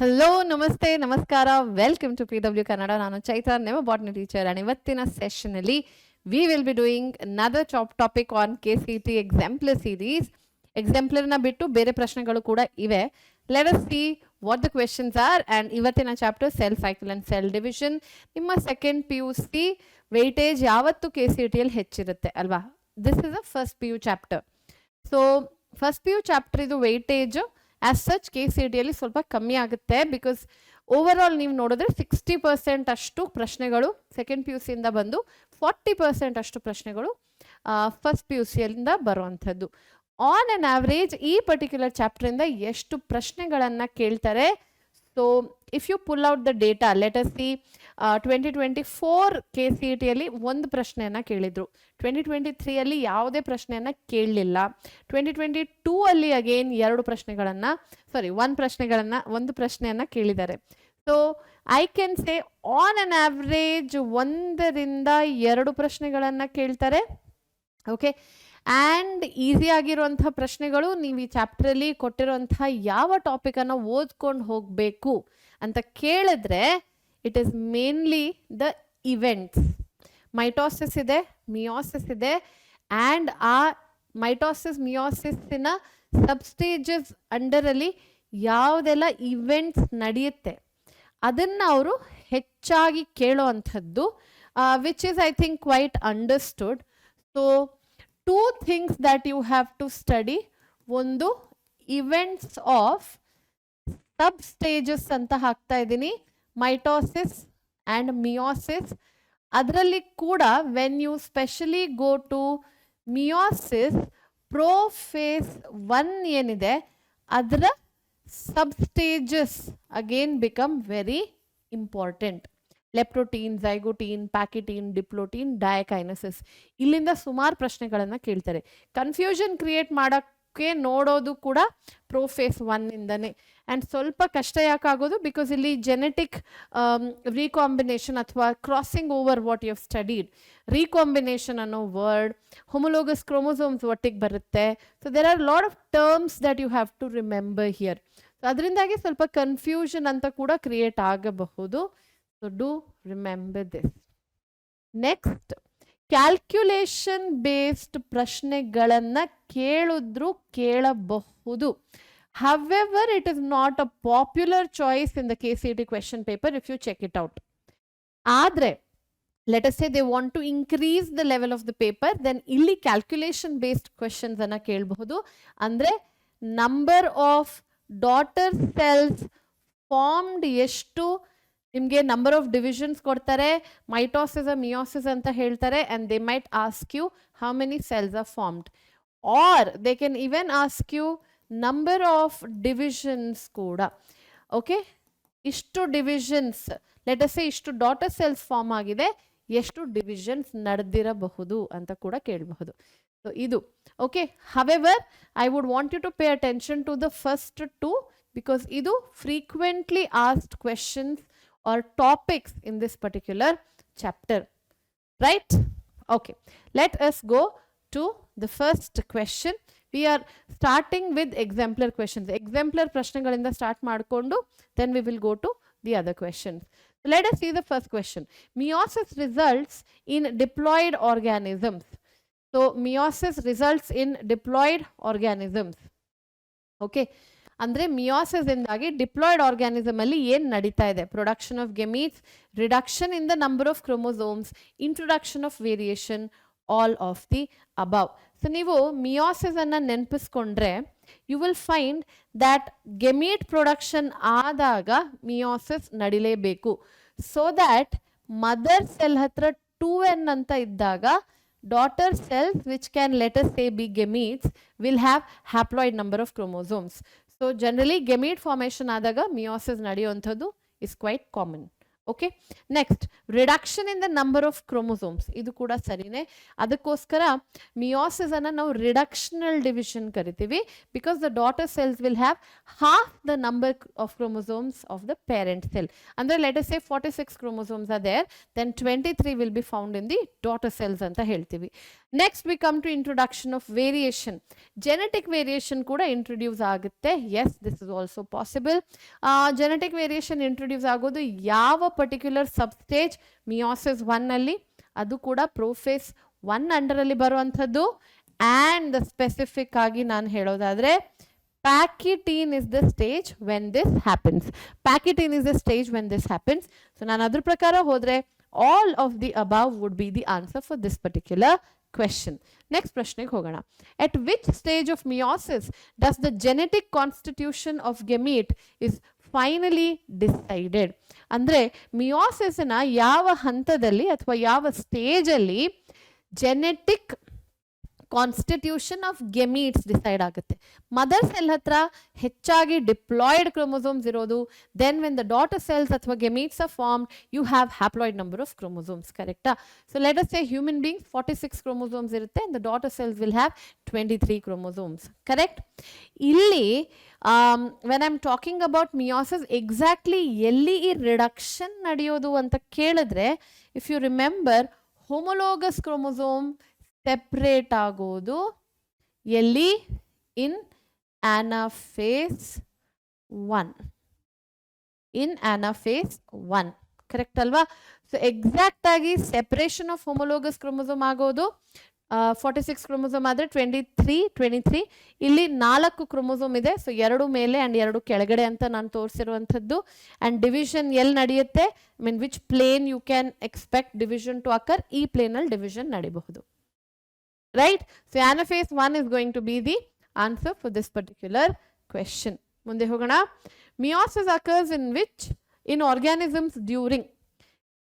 Hello ನಮಸ್ತೆ ನಮಸ್ಕಾರ welcome to PW Kannada. ನಾನು ಚೈತ್ರ, ನಿಮ್ಮ ಬಾಟ್ನಿ ಟೀಚರ್. ಅಂಡ್ ಇವತ್ತಿನ ಸೆಷನ್ ಅಲ್ಲಿ we will be doing another topic on KCT exemplar series. ಎಕ್ಸಾಂಪ್ಲರ್ನ ಬಿಟ್ಟು ಬೇರೆ ಪ್ರಶ್ನೆಗಳು ಕೂಡ ಇವೆ. Let us see what the questions are. And ಇವತ್ತಿನ chapter cell cycle and cell division. ನಿಮ್ಮ ಸೆಕೆಂಡ್ PUC ವೆಯ್ಟೇಜ್ ಯಾವತ್ತು KCT ಯಲ್ಲಿ ಹೆಚ್ಚಿರುತ್ತೆ ಅಲ್ವಾ? This is a first PU chapter. So first PU chapter ಇದು ವೆಯ್ಟೇಜ್ ಆಸ್ ಸಚ್ KCT ಯಲ್ಲಿ ಸ್ವಲ್ಪ ಕಮ್ಮಿ ಆಗುತ್ತೆ. ಬಿಕಾಸ್ ಓವರ್ ಆಲ್ ನೀವು ನೋಡಿದ್ರೆ 60% ಅಷ್ಟು ಪ್ರಶ್ನೆಗಳು ಸೆಕೆಂಡ್ PUC ಇಂದ ಬಂದು 40% ಅಷ್ಟು ಪ್ರಶ್ನೆಗಳು ಫಸ್ಟ್ PUC ಯಿಂದ ಬರುವಂಥದ್ದು. ಆನ್ ಅನ್ ಆವ್ರೇಜ್ ಈ ಪರ್ಟಿಕ್ಯುಲರ್ ಚಾಪ್ಟರ್ ಇಂದ ಎಷ್ಟು ಪ್ರಶ್ನೆಗಳನ್ನ ಕೇಳ್ತಾರೆ? So if you pull out the data, let us see 2024 KCT ಯಲ್ಲಿ ಒಂದು ಪ್ರಶ್ನೆಯನ್ನ ಕೇಳಿದ್ರು. 2023 ಅಲ್ಲಿ ಯಾವುದೇ ಪ್ರಶ್ನೆಯನ್ನ ಕೇಳಲಿಲ್ಲ. 2022 ಅಲ್ಲಿ ಅಗೇನ್ ಒಂದು ಪ್ರಶ್ನೆಯನ್ನ ಕೇಳಿದ್ದಾರೆ. So I can say on an average 1-2 ಪ್ರಶ್ನೆಗಳನ್ನ ಕೇಳ್ತಾರೆ. ಓಕೆ, ಆ್ಯಂಡ್ ಈಸಿ ಆಗಿರುವಂತಹ ಪ್ರಶ್ನೆಗಳು ನೀವು ಈ ಚಾಪ್ಟರಲ್ಲಿ ಕೊಟ್ಟಿರುವಂತಹ ಯಾವ ಟಾಪಿಕನ್ನು ಓದ್ಕೊಂಡು ಹೋಗಬೇಕು ಅಂತ ಕೇಳಿದ್ರೆ it is mainly the events. Mitosis ಇದೆ, ಮಿಯೋಸಿಸ್ ಇದೆ, ಆ್ಯಂಡ್ ಆ ಮೈಟೋಸಿಸ್ ಮಿಯೋಸಿಸ್ಸಿನ ಸಬ್ಸ್ಟೇಜಸ್ ಅಂಡರಲ್ಲಿ ಯಾವುದೆಲ್ಲ ಇವೆಂಟ್ಸ್ ನಡೆಯುತ್ತೆ ಅದನ್ನು ಅವರು ಹೆಚ್ಚಾಗಿ ಕೇಳೋ ಅಂಥದ್ದು, which is I think quite understood. So 2 things that you have to study. ಒಂದು ಇವೆಂಟ್ಸ್ ಆಫ್ ಸಬ್ ಸ್ಟೇಜಸ್ ಅಂತ ಹಾಕ್ತಾ ಇದ್ದೀನಿ, ಮೈಟೋಸಿಸ್ ಆ್ಯಂಡ್ ಮಿಯೋಸಿಸ್. ಅದರಲ್ಲಿ ಕೂಡ when you specially go to meiosis, prophase 1 ಏನಿದೆ ಅದರ sub stages again become very important. ಲೆಪ್ಟೋಟೀನ್, ಝೈಗೋಟೀನ್, ಪ್ಯಾಕಿಟೀನ್, ಡಿಪ್ಲೋಟೀನ್, ಡಯಾಕೈನಸಿಸ್. ಇಲ್ಲಿಂದ ಸುಮಾರು ಪ್ರಶ್ನೆಗಳನ್ನು ಕೇಳ್ತಾರೆ. ಕನ್ಫ್ಯೂಷನ್ ಕ್ರಿಯೇಟ್ ಮಾಡೋಕ್ಕೆ ನೋಡೋದು ಕೂಡ ಪ್ರೋಫೇಸ್ 1 ಇಂದನೇ. ಆ್ಯಂಡ್ ಸ್ವಲ್ಪ ಕಷ್ಟ ಯಾಕಾಗೋದು? ಬಿಕಾಸ್ ಇಲ್ಲಿ ಜೆನೆಟಿಕ್ ರೀಕಾಂಬಿನೇಷನ್ ಅಥವಾ crossing over what you have studied, recombination ಅನ್ನೋ ವರ್ಡ್, ಹೊಮೊಲೋಗಸ್ ಕ್ರೋಮೋಸೋಮ್ಸ್ ಒಟ್ಟಿಗೆ ಬರುತ್ತೆ. So there are lot of terms that you have to remember here. So ಅದರಿಂದಾಗಿ ಸ್ವಲ್ಪ ಕನ್ಫ್ಯೂಷನ್ ಅಂತ ಕೂಡ ಕ್ರಿಯೇಟ್ ಆಗಬಹುದು. So do remember this. Next, calculation based ಪ್ರಶ್ನೆಗಳನ್ನು ಕೇಳಬಹುದು. However, it is not a popular choice in the KCT question paper if you check it out. ಆದರೆ let us say they want to increase the level of the paper, then ಇಲ್ಲಿ calculation based questions ಅನ್ನ ಕೇಳಬಹುದು. ಅಂದರೆ number of daughter cells formed ಎಷ್ಟು, ನಿಮಗೆ number of divisions ಕೊಡ್ತಾರೆ, mitosis meiosis ಅಂತ ಹೇಳ್ತಾರೆ, and they might ask you how many cells are formed, or they can even ask you number of divisions ಕೂಡ. Okay, ಇಷ್ಟು ಡಿವಿಷನ್ಸ್, ಲೆಟ್ ಅಸ್ ಸೇ ಇಷ್ಟು daughter cells form ಆಗಿದೆ, ಎಷ್ಟು divisions ನಡೆದಿರಬಹುದು ಅಂತ ಕೂಡ ಕೇಳಬಹುದು. ಸೊ ಇದು okay. However I would want you to pay attention to the first 2 because ಇದು frequently asked questions or topics in this particular chapter, right? Okay, let us go to the first question. We are starting with exemplar questions. Exemplar ಪ್ರಶ್ನೆಗಳಿಂದ start ಮಾಡಿಕೊಂಡು then we will go to the other questions. So let us see the first question. Meiosis results in diploid organisms. So meiosis results in diploid organisms. Okay, ಅಂದರೆ meiosis ಇಂದಾಗಿ diploid organism ಅಲ್ಲಿ ಏನು ನಡೀತಾ ಇದೆ? Production of gametes, reduction in the number of chromosomes, introduction of variation, all of the above. So ನೀವು meiosis ಅನ್ನ ನೆನಪಿಸ್ಕೊಂಡ್ರೆ you will find that gamete production ಆದಾಗ ಮಿಯೋಸಿಸ್ ನಡಿಲೇಬೇಕು. ಸೊ ದ್ಯಾಟ್ ಮದರ್ ಸೆಲ್ ಹತ್ರ 2n ಅಂತ ಇದ್ದಾಗ daughter cells which can let us say be gametes will have haploid number of chromosomes. So generally gamete formation ಆದಾಗ meiosis ನಡೆಯುವಂಥದ್ದು is quite common. Okay. Next, reduction in the number of chromosomes, ಇದು ಕೂಡ ಸರಿನೇ. ಅದಕ್ಕೋಸ್ಕರ meiosis ಅನ್ನ ನಾವು reductional division ಕರಿತೀವಿ, because the daughter cells will have half the number of chromosomes of the parent cell. ಅಂದ್ರೆ let us say 46 chromosomes are there, then 23 will be found in the daughter cells ಅಂತ ಹೇಳ್ತೀವಿ. Next we come to introduction of variation. Genetic variation ಕೂಡ introduce ಆಗುತ್ತೆ. Yes, this is also possible. Genetic variation introduce ಆಗೋದು ಯಾವ particular ಸಬ್ಸ್ಟೇಜ್ meiosis 1 ಅಲ್ಲಿ, ಅದು ಕೂಡ prophase 1 ಅಂಡರಲ್ಲಿ ಬರುವಂಥದ್ದು. ಆ್ಯಂಡ್ ಸ್ಪೆಸಿಫಿಕ್ ಆಗಿ ನಾನು ಹೇಳೋದಾದ್ರೆ pachytene is the stage when this happens. Pachytene is the stage when this happens. So ನಾನು ಅದ್ರ ಪ್ರಕಾರ ಹೋದ್ರೆ all of the above would be the answer for this particular question. Next ಪ್ರಶ್ನೆಗೆ ಹೋಗೋಣ. At which stage of meiosis does the genetic constitution of gamete is finally decided? ಅಂದ್ರೆ ಮಿಯೋಸಿಸ್ನ ಯಾವ ಹಂತದಲ್ಲಿ ಅಥವಾ ಯಾವ ಸ್ಟೇಜ್ ಅಲ್ಲಿ genetic constitution of gametes decide ಆಗುತ್ತೆ. Mother cell ಹತ್ರ ಹೆಚ್ಚಾಗಿ ಡಿಪ್ಲಾಯ್ಡ್ ಕ್ರೋಮೋಸೋಮ್ಸ್ ಇರೋದು. Then when the daughter cells ಅಥವಾ gametes are formed, you have haploid number of chromosomes. ಕರೆಕ್ಟಾ? So let us say human being 46 chromosomes ಇರುತ್ತೆ, the daughter cells will have 23 chromosomes. Correct? ಇಲ್ಲಿ when I am talking about meiosis, exactly ಎಲ್ಲಿ ಈ reduction ನಡೆಯೋದು ಅಂತ ಕೇಳಿದ್ರೆ, if you remember, homologous chromosome separate ಆಗೋದು ಎಲ್ಲಿ? ಇನ್ ಅನಾಫೇಸ್ 1. ಇನ್ ಅನಾಫೇಸ್ 1, ಕರೆಕ್ಟ್ ಅಲ್ವಾ? ಸೊ ಎಕ್ಸಾಕ್ಟ್ ಆಗಿ ಸೆಪರೇಷನ್ ಆಫ್ ಹೋಮೋಲೋಗಸ್ ಕ್ರೋಮೋಸೋಮ್ ಆಗೋದು 46 ಕ್ರೋಮೋಸೋಮ್ ಆದರೆ 23. ಇಲ್ಲಿ 4 ಕ್ರೋಮೋಸೋಮ್ ಇದೆ. ಸೊ 2 ಮೇಲೆ ಅಂಡ್ 2 ಕೆಳಗಡೆ ಅಂತ ನಾನು ತೋರಿಸಿರುವಂಥದ್ದು. ಅಂಡ್ ಡಿವಿಷನ್ ಎಲ್ಲಿ ನಡೆಯುತ್ತೆ? I mean which plane you can expect division to occur? ಈ ಪ್ಲೇನಲ್ಲಿ ಡಿವಿಷನ್ ನಡೀಬಹುದು. Right? So anaphase 1 is going to be the answer for this particular question. ಮುಂದೆ ಹೋಗೋಣ. Meiosis occurs in which? In organisms during.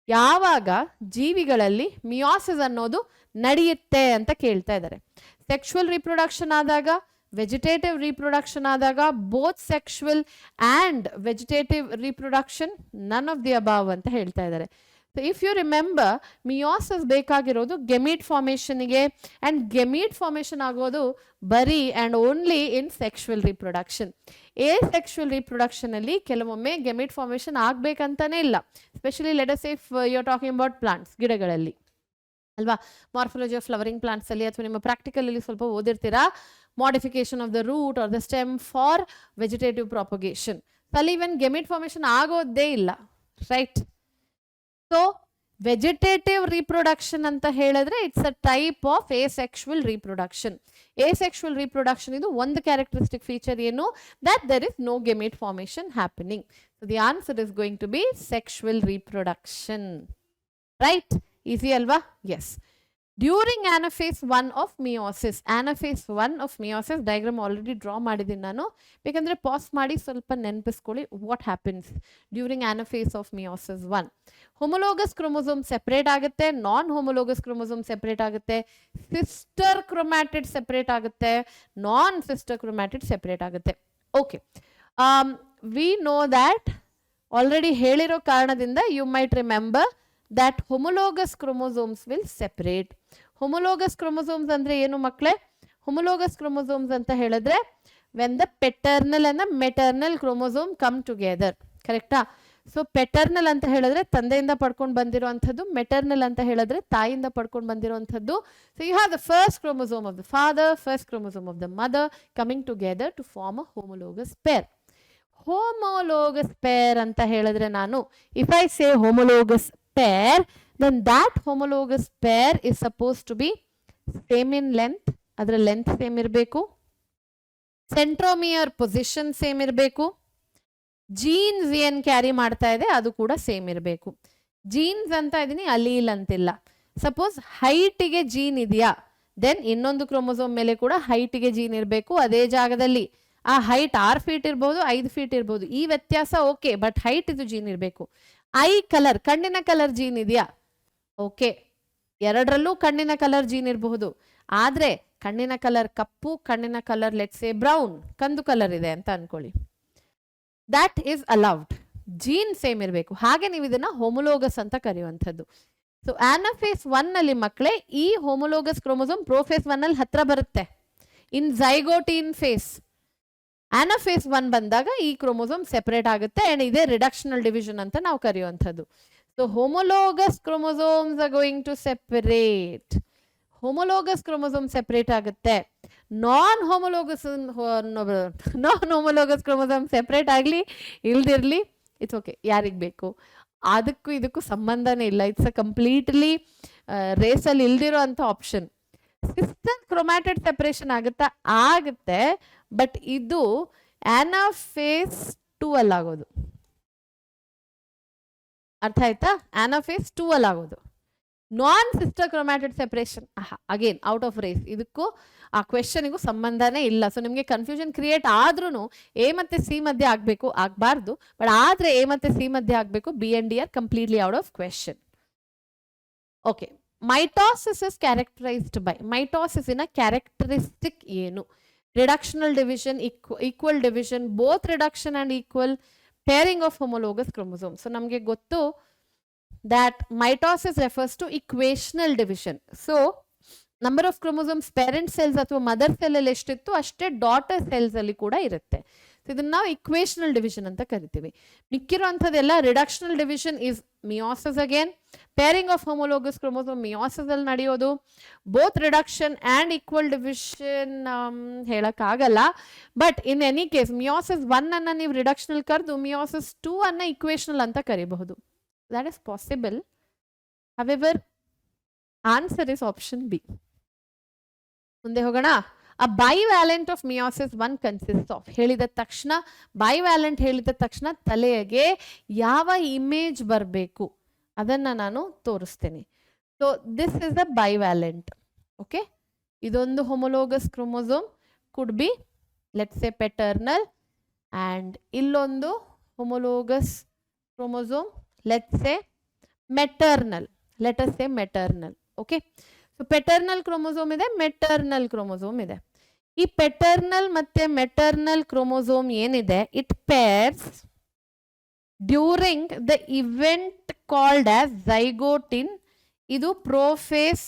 ಯಾವಾಗ ಜೀವಿಗಳಲ್ಲಿ meiosis ಅನ್ನೋದು ನಡೆಯುತ್ತೆ ಅಂತ ಕೇಳ್ತಾ ಇದ್ದಾರೆ. ಸೆಕ್ಷುವಲ್ ರಿಪ್ರೊಡಕ್ಷನ್ ಆದಾಗ, ವೆಜಿಟೇಟಿವ್ ರಿಪ್ರೊಡಕ್ಷನ್ ಆದಾಗ, both sexual and vegetative reproduction, none of the above ಅಂತ ಹೇಳ್ತಾ ಇದ್ದಾರೆ. So if you remember, meiosis ಬೇಕಾಗಿರೋದು ಗೆಮೀಟ್ ಫಾರ್ಮೇಷನ್ಗೆ, ಆ್ಯಂಡ್ ಗೆಮೀಟ್ ಫಾರ್ಮೇಷನ್ ಆಗೋದು ಬರೀ and only in sexual reproduction. Sexual reproduction ಅಲ್ಲಿ ಕೆಲವೊಮ್ಮೆ ಗೆಮೀಟ್ ಫಾರ್ಮೇಷನ್ ಆಗಬೇಕಂತಾನೆ ಇಲ್ಲ. Specially let us say you are talking about plants, ಗಿಡಗಳಲ್ಲಿ ಅಲ್ವಾ? ಮಾರ್ಫಾಲಜಿ ಆಫ್ ಫ್ಲವರಿಂಗ್ ಪ್ಲಾಂಟ್ಸ್ ಅಲ್ಲಿ ಅಥವಾ ನಿಮ್ಮ ಪ್ರಾಕ್ಟಿಕಲ್ ಅಲ್ಲಿ ಸ್ವಲ್ಪ ಓದಿರ್ತೀರಾ, modification of the root or the stem for vegetative propagation. ಅಲ್ಲಿ ಇವನ್ ಗೆಮೀಟ್ ಫಾರ್ಮೇಷನ್ ಆಗೋದೇ ಇಲ್ಲ, ರೈಟ್? ಸೊ ವೆಜಿಟೇಟಿವ್ ರಿಪ್ರೊಡಕ್ಷನ್ ಅಂತ ಹೇಳಿದ್ರೆ it's a type of asexual reproduction. Asexual reproduction ಇದು ಒಂದು ಕ್ಯಾರೆಕ್ಟರಿಸ್ಟಿಕ್ ಫೀಚರ್ ಏನು? That there is no gamete formation happening. So the answer is going to be sexual reproduction. Right? Easy ಅಲ್ವಾ? Yes. During anaphase 1 of meiosis, anaphase 1 of meiosis diagram already draw ಮಾಡಿದ್ದೀನಿ ನಾನು, ಬೇಕಂದ್ರೆ pass ಮಾಡಿ ಸ್ವಲ್ಪ ನೆನಪಿಸ್ಕೊಳ್ಳಿ what happens during anaphase of meiosis 1. Homologous chromosome separate ಆಗುತ್ತೆ, non homologous chromosome separate ಆಗುತ್ತೆ, sister chromatid separate ಆಗುತ್ತೆ, ನಾನ್ ಸಿಸ್ಟರ್ ಕ್ರೊಮ್ಯಾಟಿಡ್ ಸೆಪರೇಟ್ ಆಗುತ್ತೆ. Okay, we know that already ಹೇಳಿರೋ ಕಾರಣದಿಂದ you might remember that homologous chromosomes will separate. Homologous chromosomes ಅಂದ್ರೆ ಏನು ಮಕ್ಕಳೇ? Homologous chromosomes ಅಂತ ಹೇಳಿದ್ರೆ when the paternal and the maternal chromosome come together. ಕರೆಕ್ಟಾ? ಸೊ ಪೆಟರ್ನಲ್ ಅಂತ ಹೇಳಿದ್ರೆ ತಂದೆಯಿಂದ ಪಡ್ಕೊಂಡು ಬಂದಿರುವಂಥದ್ದು, ಮೆಟರ್ನಲ್ ಅಂತ ಹೇಳಿದ್ರೆ ತಾಯಿಯಿಂದ ಪಡ್ಕೊಂಡು ಬಂದಿರುವಂಥದ್ದು. So you have the first chromosome of the father, first chromosome of the mother coming together to form a homologous pair. Homologous pair ಅಂತ ಹೇಳಿದ್ರೆ ನಾನು, if I say homologous pair, then that homologous pair is supposed to be same in length. ಅದರ length same ಇರಬೇಕು, centromere position same ಇರಬೇಕು, jeans ಏನ್ carry ಮಾಡ್ತಾ ಇದೆ ಅದು ಕೂಡ ಸೇಮ್ ಇರಬೇಕು. ಜೀನ್ಸ್ ಅಂತ ಇದೀನಿ, ಅಲೀಲ್ ಅಂತಿಲ್ಲ. ಸಪೋಸ್ ಹೈಟಿಗೆ ಜೀನ್ ಇದೆಯಾ, ದೆನ್ ಇನ್ನೊಂದು ಕ್ರೋಮೋಸೋಮ್ ಮೇಲೆ ಕೂಡ ಹೈಟಿಗೆ ಜೀನ್ ಇರಬೇಕು. ಅದೇ ಜಾಗದಲ್ಲಿ ಆ ಹೈಟ್ 6 ಫೀಟ್ ಇರ್ಬೋದು, 5 ಫೀಟ್ ಇರ್ಬೋದು, ಈ ವ್ಯತ್ಯಾಸ ಓಕೆ, ಬಟ್ ಹೈಟ್ ಇದು ಜೀನ್ ಇರಬೇಕು. ಐ ಕಲರ್, ಕಣ್ಣಿನ ಕಲರ್ ಜೀನ್ ಇದೆಯಾ? ಓಕೆ, ಎರಡರಲ್ಲೂ ಕಣ್ಣಿನ ಕಲರ್ ಜೀನ್ ಇರಬಹುದು. ಆದ್ರೆ ಕಣ್ಣಿನ ಕಲರ್ ಕಪ್ಪು, ಕಣ್ಣಿನ ಕಲರ್ ಲೆಟ್ಸ್ ಸೇ ಬ್ರೌನ್, ಕಂದು ಕಲರ್ ಇದೆ ಅಂತ ಅನ್ಕೊಳ್ಳಿ, that is allowed. Gene same ಇರಬೇಕು. ಹಾಗೆ ನೀವು ಇದನ್ನ ಹೋಮೋಲೋಗಸ್ ಅಂತ ಕರೆಯುವಂಥದ್ದು. ಸೊ ಆನಾಫೇಸ್ 1 ನಲ್ಲಿ ಮಕ್ಕಳೇ ಈ ಹೋಮೋಲೋಗಸ್ ಕ್ರೋಮೋಸೋಮ್ ಪ್ರೋಫೇಸ್ 1 ಅಲ್ಲಿ ಹತ್ರ ಬರುತ್ತೆ. ಇನ್ ಝೈಗೋಟೀನ್ ಫೇಸ್, ಆನಾಫೇಸ್ 1 ಬಂದಾಗ ಈ ಕ್ರೋಮೋಸೋಮ್ ಸೆಪರೇಟ್ ಆಗುತ್ತೆ ಅಂಡ್ ಇದೇ ರಿಡಕ್ಷನಲ್ ಡಿವಿಷನ್ ಅಂತ ನಾವು ಕರೆಯುವಂಥದ್ದು. So homologous chromosomes are going to separate. Homologous chromosome separate ಆಗುತ್ತೆ. ನಾನ್ ಹೋಮೋಲೋಗಸ್ ಕ್ರೋಮೋಸೋಮ್ ಸೆಪರೇಟ್ ಆಗಲಿ ಇಲ್ದಿರ್ಲಿ, ಇಟ್ಸ್ ಓಕೆ, ಯಾರಿಗೆ ಬೇಕು. ಅದಕ್ಕೂ ಇದಕ್ಕೂ ಸಂಬಂಧನೇ ಇಲ್ಲ. ಇಟ್ಸ್ ಅ ಕಂಪ್ಲೀಟ್ಲಿ ರೇಸಲ್ಲಿ ಇಲ್ದಿರೋ ಅಂತ ಆಪ್ಷನ್. ಸಿಸ್ಟರ್ ಕ್ರೊಮ್ಯಾಟಿಡ್ ಸೆಪರೇಷನ್ ಆಗುತ್ತೆ, ಬಟ್ ಇದು ಆನಾಫೇಸ್ 2 ಅಲ್ಲಿ ಆಗೋದು. ಅರ್ಥ ಆಯ್ತಾ? ಆನಾಫೇಸ್ 2 ಅಲ್ಲಿ ಆಗೋದು. Non sister chromatid separation again out of race. ಇದಕ್ಕೂ ಆ ಕ್ವೆಶನ್ಗೂ ಸಂಬಂಧನೇ ಇಲ್ಲ. ಸೊ ನಿಮಗೆ ಕನ್ಫ್ಯೂಷನ್ ಕ್ರಿಯೇಟ್ ಆದ್ರೂ ಎ ಮತ್ತೆ ಸಿ ಮಧ್ಯೆ ಆಗಬೇಕು, ಆಗಬಾರ್ದು. ಬಟ್ ಆದ್ರೆ ಎ ಮತ್ತೆ ಸಿ ಮಧ್ಯೆ ಆಗಬೇಕು. B and D are completely out of question. Okay, mitosis is characterised by. ಮೈಟೋಸಿಸಿನ ಕ್ಯಾರೆಕ್ಟರಿಸ್ಟಿಕ್ ಏನು? Reductional division, equal division, both reduction and equal, pairing of homologous chromosomes. So ನಮಗೆ ಗೊತ್ತು that mitosis refers to equational division. So number of chromosomes parent cells ಅಥವಾ mother cell ಅಲ್ಲಿ ಎಷ್ಟಿತ್ತು ಅಷ್ಟೇ daughter cells ಅಲ್ಲಿ ಕೂಡ ಇರುತ್ತೆ. ಇದನ್ನ ನಾವು ಇಕ್ವೇಷನಲ್ ಡಿವಿಷನ್ ಅಂತ ಕರಿತೀವಿ. ಮಿಕ್ಕಿರುವಂಥದ್ದೆಲ್ಲ reductional division is meiosis again. Pairing of homologous chromosome meiosis ಅಲ್ಲಿ ನಡೆಯೋದು. Both reduction and equal division ಹೇಳಕ್ಕಾಗಲ್ಲ. But in any case meiosis 1 ಅನ್ನ ನೀವು ರಿಡಕ್ಷನಲ್ ಕರೆದು ಮಿಯೋಸಿಸ್ 2 ಅನ್ನ ಇಕ್ವೇಷನಲ್ ಅಂತ ಕರಿಬಹುದು. That is possible. However answer is option B. ಮುಂದೆ ಹೋಗೋಣ. A bivalent of meiosis 1 consists of. ಹೇಳಿದ ತಕ್ಷಣ bivalent ಹೇಳಿದ ತಕ್ಷಣ ತಲೆಗೆ ಯಾವ ಇಮೇಜ್ ಬರಬೇಕು ಅದನ್ನ ನಾನು ತೋರಿಸ್ತೇನೆ. So this is a bivalent. Okay, ಇದೊಂದು homologous chromosome could be let's say paternal, and ಇಲ್ಲೊಂದು homologous chromosome let's say maternal. Let us say maternal. Okay, so paternal chromosome ಇದೆ, maternal chromosome ಇದೆ. ಈ ಪೆಟರ್ನಲ್ ಮತ್ತೆ ಮೆಟರ್ನಲ್ ಕ್ರೋಮೋಸೋಮ್ ಏನಿದೆ, it pairs during the event called as zygotene. ಇದು prophase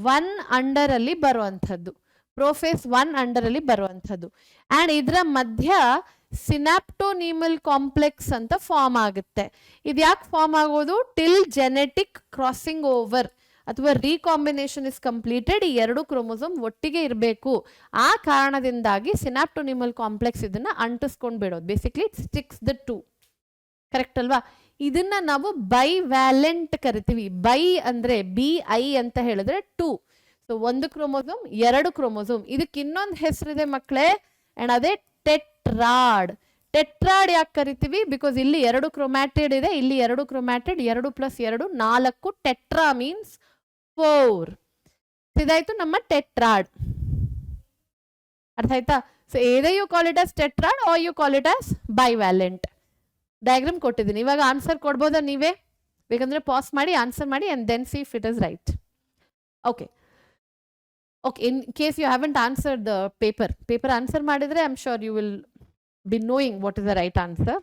1 under ಅಲ್ಲಿ ಬರುವಂಥದ್ದು. Prophase 1 under ಅಲ್ಲಿ ಬರುವಂಥದ್ದು. ಅಂಡ್ ಇದರ ಮಧ್ಯ ಸಿನಾಪ್ಟೋನಿಮಲ್ ಕಾಂಪ್ಲೆಕ್ಸ್ ಅಂತ ಫಾರ್ಮ್ ಆಗುತ್ತೆ. ಇದು ಯಾಕೆ ಫಾರ್ಮ್ ಆಗೋದು? ಟಿಲ್ ಜೆನೆಟಿಕ್ ಕ್ರಾಸಿಂಗ್ ಓವರ್ ಅಥವಾ ರೀಕಾಂಬಿನೇಷನ್ ಇಸ್ ಕಂಪ್ಲೀಟೆಡ್. ಈ 2 ಕ್ರೋಮೋಸೋಮ್ ಒಟ್ಟಿಗೆ ಇರಬೇಕು. ಆ ಕಾರಣದಿಂದಾಗಿ ಸಿನಾಪ್ಟೋನಿಮಲ್ ಕಾಂಪ್ಲೆಕ್ಸ್ ಇದನ್ನ ಅಂಟಿಸ್ಕೊಂಡು ಬಿಡೋದು. Basically it sticks the 2. Correct ಅಲ್ವಾ? ಇದನ್ನ ನಾವು ಬೈವ್ಯಾಲೆಂಟ್ ಕರಿತೀವಿ. ಬೈ ಅಂದ್ರೆ BI ಅಂತ ಹೇಳಿದ್ರೆ 2. So 1 chromosome 2 chromosome. ಇದಕ್ಕೆ ಇನ್ನೊಂದು ಹೆಸರಿದೆ ಮಕ್ಕಳೇ, ಅಂಡ್ ಅದೇ ಟೆಟ್ರಾಡ್. ಟೆಟ್ರಾಡ್ ಯಾಕೆ ಕರಿತೀವಿ? ಬಿಕಾಸ್ ಇಲ್ಲಿ 2 ಕ್ರೋಮ್ಯಾಟಿಡ್ ಇದೆ, ಇಲ್ಲಿ 2 ಕ್ರೋಮ್ಯಾಟಿಡ್, 2 + 2 4. Tetra means 4. ಇದಾಯ್ತು ನಮ್ಮ ಟೆಟ್ರಾಡ್. ಅರ್ಥ ಆಯ್ತಾ? So either you call it as tetrad or you call it as bivalent. Diagram ಕೊಟ್ಟಿದ್ದೀನಿ. ಇವಾಗ ಆನ್ಸರ್ ಕೊಡ್ಬೋದಾ ನೀವೇ? ಬೇಕಂದ್ರೆ ಪಾಸ್ ಮಾಡಿ ಆನ್ಸರ್ ಮಾಡಿ and then see if it is right. Okay. Okay, in case you haven't answered the paper answer ಮಾಡಿದ್ರೆ I'm sure you will be knowing what is the right answer.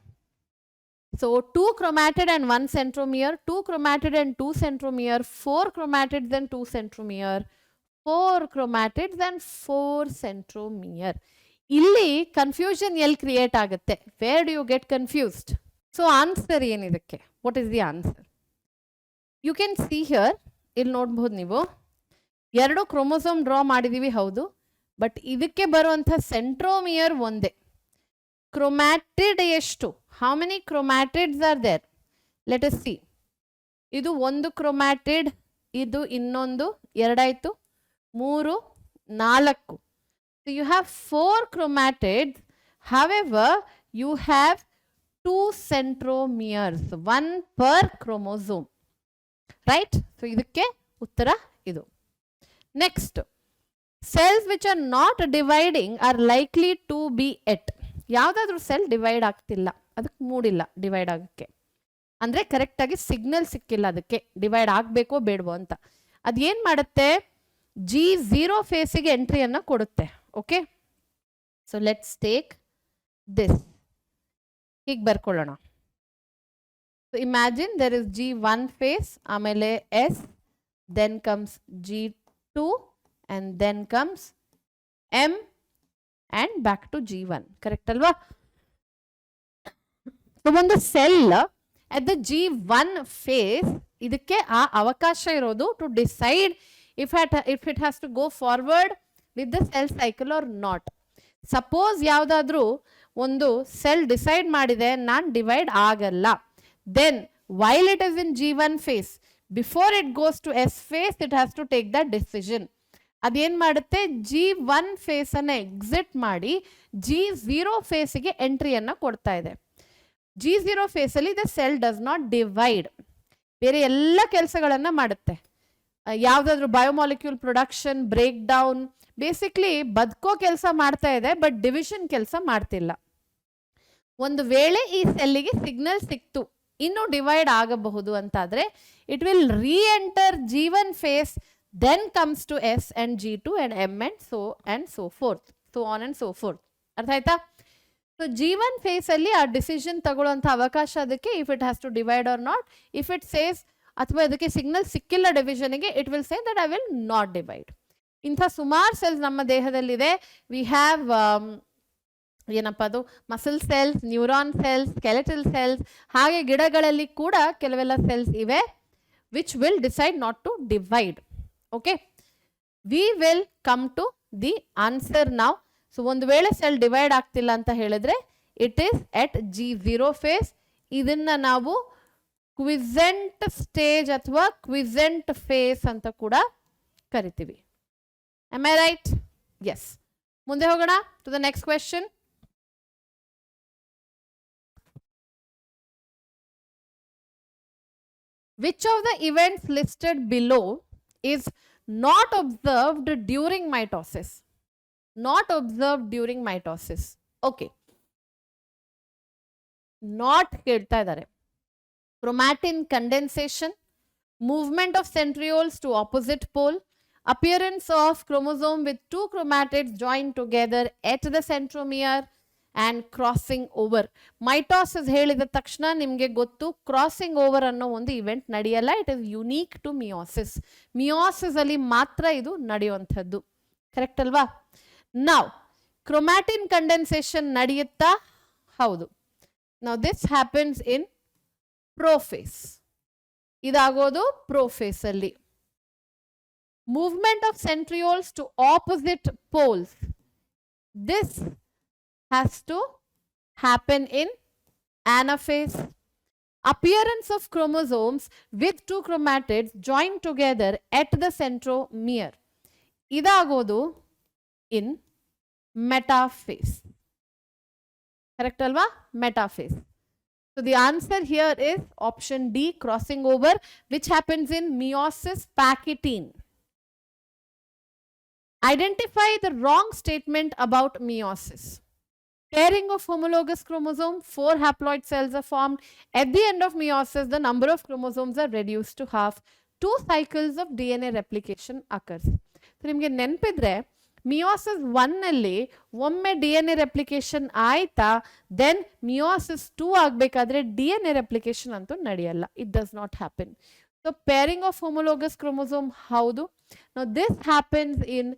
So 2 chromatid and 1 centromere, 2 chromatid and 2 centromere, 4 chromatids and 2 centromere, 4 chromatids and 4 centromere. ಇಲ್ಲಿ confusion ಎಲ್ಲಿ create ಆಗುತ್ತೆ? Where do you get confused? So answer ಏನಿದಕ್ಕೆ? What is the answer? You can see here, ಇಲ್ಲಿ ನೋಡ್ಬೋದು ನೀವು 2 chromosome draw ಮಾಡಿದೀವಿ, ಹೌದು. But ಇದಕ್ಕೆ ಬರುವಂಥ ಸೆಂಟ್ರೋಮಿಯರ್ ಒಂದೇ. ಕ್ರೋಮ್ಯಾಟಿಡ್ ಎಷ್ಟು? How many chromatids are there? Let us see. ಇದು 1 ಕ್ರೋಮ್ಯಾಟಿಡ್, ಇದು ಇನ್ನೊಂದು 2 ಆಯ್ತು, 3, 4. So you have 4 chromatids. However, you have 2 centromeres, 1 per chromosome. Right? So ಇದಕ್ಕೆ ಉತ್ತರ ಇದು. Next, cells which are not dividing are likely to be at. ಯಾವುದಾದ್ರೂ cell divide ಆಗ್ತಿಲ್ಲ, ಅದಕ್ಕೆ ಮೂಡಿಲ್ಲ ಡಿವೈಡ್ ಆಗಕ್ಕೆ, ಅಂದರೆ ಕರೆಕ್ಟಾಗಿ ಸಿಗ್ನಲ್ ಸಿಕ್ಕಿಲ್ಲ ಅದಕ್ಕೆ ಡಿವೈಡ್ ಆಗಬೇಕೋ ಬೇಡವೋ ಅಂತ. ಅದೇನು ಮಾಡುತ್ತೆ? G0 ಫೇಸಿಗೆ ಎಂಟ್ರಿಯನ್ನು ಕೊಡುತ್ತೆ. Okay, so let's take this. ಹೀಗೆ ಬರ್ಕೊಳ್ಳೋಣ. So imagine there is G1 phase, amele S, then comes G2, and then comes M, and back to G1. Correct alva? So ಒಂದು cell at the G1 phase ಇದಕ್ಕೆ ಆ ಅವಕಾಶ ಇರೋದು to decide if it has to go forward with the cell cycle or not. Suppose ಯಾವುದಾದ್ರೂ ಒಂದು cell decide ಮಾಡಿದೆ ನಾನು divide ಆಗಲ್ಲ, then while it is in G1 phase, before it goes to S phase, it has to take the decision. ಅದೇನ್ ಮಾಡುತ್ತೆ, G1 phase ಅನ್ನ exit ಮಾಡಿ G0 phase ಗೆ ಎಂಟ್ರಿಯನ್ನ ಕೊಡ್ತಾ ಇದೆ. G0 phase ಅಲ್ಲಿ the cell does not divide, ಬೇರೆ ಎಲ್ಲ ಕೆಲಸಗಳನ್ನ ಮಾಡುತ್ತೆ. ಯಾವುದಾದ್ರೂ biomolecule production, break down, basically ಬದುಕೋ ಕೆಲಸ ಮಾಡ್ತಾ ಇದೆ, ಬಟ್ ಡಿವಿಷನ್ ಕೆಲಸ ಮಾಡ್ತಿಲ್ಲ. ಒಂದು ವೇಳೆ ಈ ಸೆಲ್ಲಿಗೆ ಸಿಗ್ನಲ್ ಸಿಕ್ತು ಇನ್ನು ಡಿವೈಡ್ ಆಗಬಹುದು ಅಂತಾದ್ರೆ ಇಟ್ ವಿಲ್ ರೀ enter G1 phase, then comes to S and G2 and M and so forth, so on and so forth. ಅರ್ಥ ಆಯ್ತಾ? ಸೊ G1 phase ಅಲ್ಲಿ ಆ ಡಿಸಿಷನ್ ತಗೊಳ್ಳುವಂತ ಅವಕಾಶ ಅದಕ್ಕೆ, if it has to divide or not. If it says ಅಥವಾ ಇದಕ್ಕೆ signal ಸಿಕ್ಕಿಲ್ಲ ಡಿವಿಷನ್ಗೆ, it will say that I will not divide. ಇಂಥ ಸುಮಾರು ಸೆಲ್ಸ್ ನಮ್ಮ ದೇಹದಲ್ಲಿದೆ. ವಿ ಹ್ಯಾವ್ ಏನಪ್ಪ ಅದು, muscle cells, neuron cells, skeletal cells, ಹಾಗೆ ಗಿಡಗಳಲ್ಲಿ ಕೂಡ ಕೆಲವೆಲ್ಲ ಸೆಲ್ಸ್ ಇವೆ which will decide not to divide. Okay, we will come to the answer now. So ಒಂದು ವೇಳೆ ಸೆಲ್ ಡಿವೈಡ್ ಆಗ್ತಿಲ್ಲ ಅಂತ ಹೇಳಿದ್ರೆ it is at G0 phase. ಇದನ್ನ ನಾವು ಕ್ವಿಸೆಂಟ್ ಸ್ಟೇಜ್ ಅಥವಾ ಕ್ವಿಸೆಂಟ್ ಫೇಸ್ ಅಂತ ಕೂಡ ಕರಿತೀವಿ. Am I right? Yes. ಮುಂದೆ ಹೋಗೋಣ to the next question. Which of the events listed below is not observed during mitosis? Not observed during mitosis. Okay. Not ಹೇಳ್ತಾ ಇದ್ದಾರೆ. Chromatin condensation, movement of centrioles to opposite pole, appearance of chromosome with two chromatids joined together at the centromere, and crossing over. Mitosis ಹೇಳಿದ ತಕ್ಷಣ ನಿಮಗೆ ಗೊತ್ತು, crossing over ಅನ್ನೋ ಒಂದು event ನಡೆಯಲ್ಲ. It is unique to meiosis. Meiosis ಅಲ್ಲಿ ಮಾತ್ರ ಇದು ನಡೆಯುವಂಥದ್ದು. ಕರೆಕ್ಟ್ ಅಲ್ವಾ? ನಾವು ಕ್ರೊಮ್ಯಾಟಿನ್ ಕಂಡೆನ್ಸೇಷನ್ ನಡೆಯುತ್ತಾ? ಹೌದು. ನಾವು ದಿಸ್ ಹ್ಯಾಪನ್ಸ್ ಇನ್ ಪ್ರೋಫೇಸ್. ಇದಾಗೋದು ಪ್ರೋಫೇಸ್ ಅಲ್ಲಿ. Movement of centrioles to opposite poles, this has to happen in anaphase. Appearance of chromosomes with two chromatids joined together at the centromere, idagodu in metaphase. Correct alva? Metaphase. So the answer here is option D, crossing over, which happens in meiosis pachytene. Identify the wrong statement about meiosis. Pairing of homologous chromosome, 4 haploid cells are formed. At the end of meiosis, the number of chromosomes are reduced to half. 2 cycles of DNA replication occurs. So, ನಿಮಗೆ ನೆನಪಿದ್ರೆ meiosis 1 ಅಲ್ಲಿ ಒಮ್ಮೆ DNA replication ಆಯ್ತಾ, then meiosis 2 ಆಗಬೇಕಾದ್ರೆ DNA replication ಅಂತೂ ನಡೆಯಲ್ಲ. It does not happen. So pairing of homologous chromosome ಹೌದು. Now this happens ಇನ್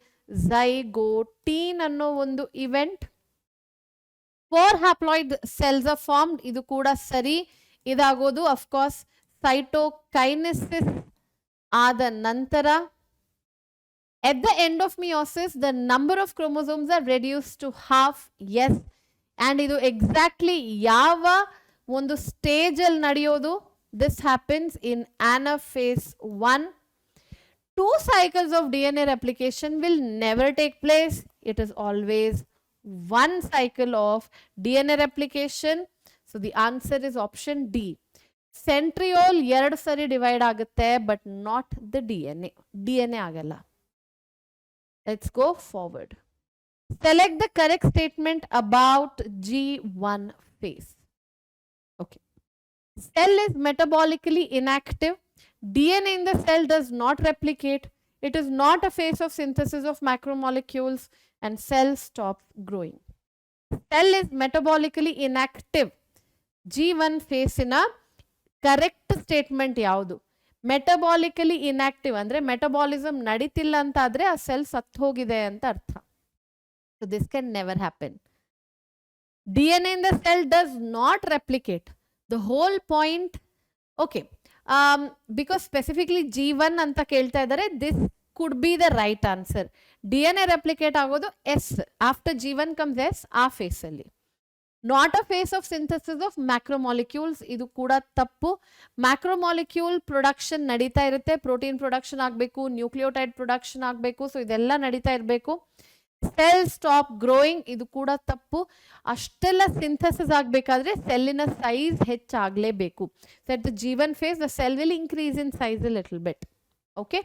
ಝೈಗೋಟೀನ್ ಅನ್ನೋ ಒಂದು event. 4 haploid cells are formed. ಇದು ಕೂಡ ಸರಿ. ಇದಾಗೋದು ಅಫ್ಕೋರ್ಸ್ ಸೈಟೋಕೈನೆಸಿಸ್ ಆದ ನಂತರ. At the end of meiosis, the number of chromosomes are reduced to half. Yes. And ಇದು exactly ಯಾವ ಒಂದು ಸ್ಟೇಜ್ ಅಲ್ಲಿ ನಡೆಯೋದು? This happens in anaphase 1. 2 cycles of DNA replication will never take place. It is always 1 cycle of DNA replication. So the answer is option D. Centriole 2 sari divide ಆಗುತ್ತೆ, but not the DNA. DNA ಆಗಲ್ಲ. Let's go forward. Select the correct statement about G1 phase. Okay. Cell is metabolically inactive. DNA in the cell does not replicate. It is not a phase of synthesis of macromolecules, and cell stops growing. Cell is metabolically inactive. G1 phase in a correct statement ಯಾವುದು? Metabolically inactive ಅಂದ್ರೆ metabolism ನಡೀತಿಲ್ಲ ಅಂತ ಆದ್ರೆ ಆ cell ಸತ್ತು ಹೋಗಿದೆ ಅಂತ ಅರ್ಥ. So this can never happen. DNA in the cell does not replicate. The whole point, okay, because specifically G1 ಅಂತ ಕೇಳ್ತಾ ಇದ್ದಾರೆ, this could be the right answer. DNA replicate ಆಗೋದು S, after G1 comes S, ಆ phase ಅಲ್ಲಿ. Not a phase of synthesis of macromolecules, ಇದು ಕೂಡ ತಪ್ಪು. Macromolecule production ನಡೀತಾ ಇರುತ್ತೆ, ಪ್ರೋಟೀನ್ ಪ್ರೊಡಕ್ಷನ್ ಆಗಬೇಕು, ನ್ಯೂಕ್ಲಿಯೋಟೈಡ್ ಪ್ರೊಡಕ್ಷನ್ ಆಗಬೇಕು, ಸೊ ಇದೆಲ್ಲ ನಡೀತಾ ಇರಬೇಕು. ಸೆಲ್ ಸ್ಟಾಪ್ ಗ್ರೋಯಿಂಗ್, ಇದು ಕೂಡ ತಪ್ಪು. ಅಷ್ಟೆಲ್ಲ ಸಿಂಥಸಿಸ್ ಆಗಬೇಕಾದ್ರೆ ಸೆಲ್ಲಿನ ಸೈಜ್ ಹೆಚ್ಚಾಗಲೇಬೇಕು. So at the G1 phase the cell will increase in size a little bit. Okay,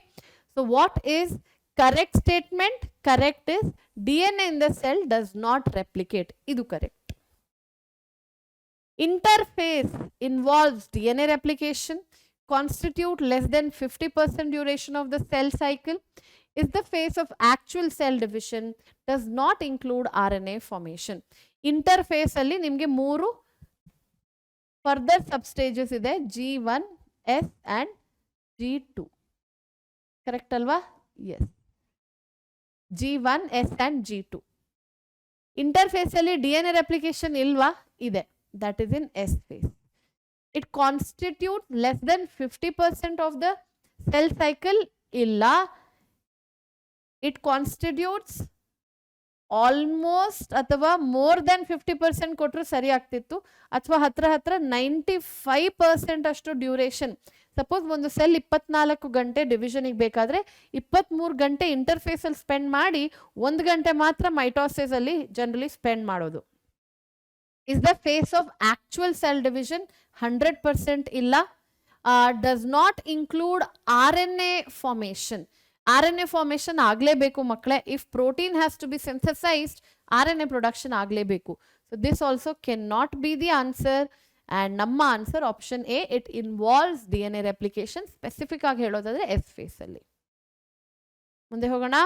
so what is correct statement? Correct is DNA in the cell does not replicate, ಇದು correct. Interphase involves DNA replication, constitute less than 50% duration of the cell cycle, is the phase of actual cell division, does not include RNA formation. Interphase ಅಲ್ಲಿ ನಿಮಗೆ 3 further substages ಇದೆ, G1, S and G2. Correct ಅಲ್ವಾ? Yes, G1, S and G2. Interphase ಅಲ್ಲಿ DNA replication ಇಲ್ವಾ? ಇದೆ, that is in S phase. It constitutes less than 50% of the cell cycle, illa. It constitutes almost ಅಥವಾ more than 50% ಕೊಟ್ಟರು ಸರಿ ಆಗ್ತಿತ್ತು, ಅಥವಾ ಹತ್ರ 95% ಅಷ್ಟು ಡ್ಯೂರೇಷನ್. ಸಪೋಸ್ ಒಂದು ಸೆಲ್ 24 ಗಂಟೆ ಡಿವಿಷನ್ಗೆ ಬೇಕಾದ್ರೆ 23 ಗಂಟೆ ಇಂಟರ್ಫೇಸ್ ಅಲ್ಲಿ ಸ್ಪೆಂಡ್ ಮಾಡಿ 1 ಗಂಟೆ ಮಾತ್ರ ಮೈಟೋಸಿಸ್ ಅಲ್ಲಿ ಜನರಲಿ ಸ್ಪೆಂಡ್ ಮಾಡೋದು. Is the phase of actual cell division? 100% illa. Does not include RNA formation. RNA formation ಆಗಲೇಬೇಕು ಮಕ್ಕಳೇ. If protein has to be synthesized, RNA production ಆಗಲೇಬೇಕು. So this also cannot be the answer. And ನಮ್ಮ answer option A, it involves DNA replication. Specific ಆಗಿ ಹೇಳೋದಾದ್ರೆ S phase ಅಲ್ಲಿ. ಮುಂದೆ ಹೋಗೋಣ.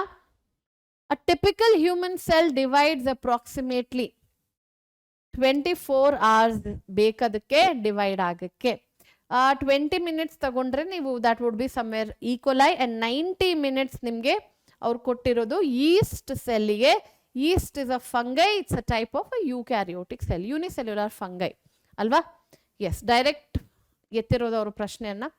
A typical human cell divides approximately 24 hours ಬೇಕದಕ್ಕೆ divide ಆಗಕ್ಕೆ. 20 minutes ತಗೊಂಡ್ರೆ ನೀವು that would be somewhere equally, and 90 minutes ನಿಮಗೆ ಅವ್ರು ಕೊಟ್ಟಿರೋದು ಈಸ್ಟ್ ಸೆಲ್ಲಿಗೆ. Yeast is a fungi, it's a type of a eukaryotic cell, unicellular fungi ಅಲ್ವಾ? ಎಸ್, ಡೈರೆಕ್ಟ್ ಎತ್ತಿರೋದು ಅವರು ಪ್ರಶ್ನೆಯನ್ನ.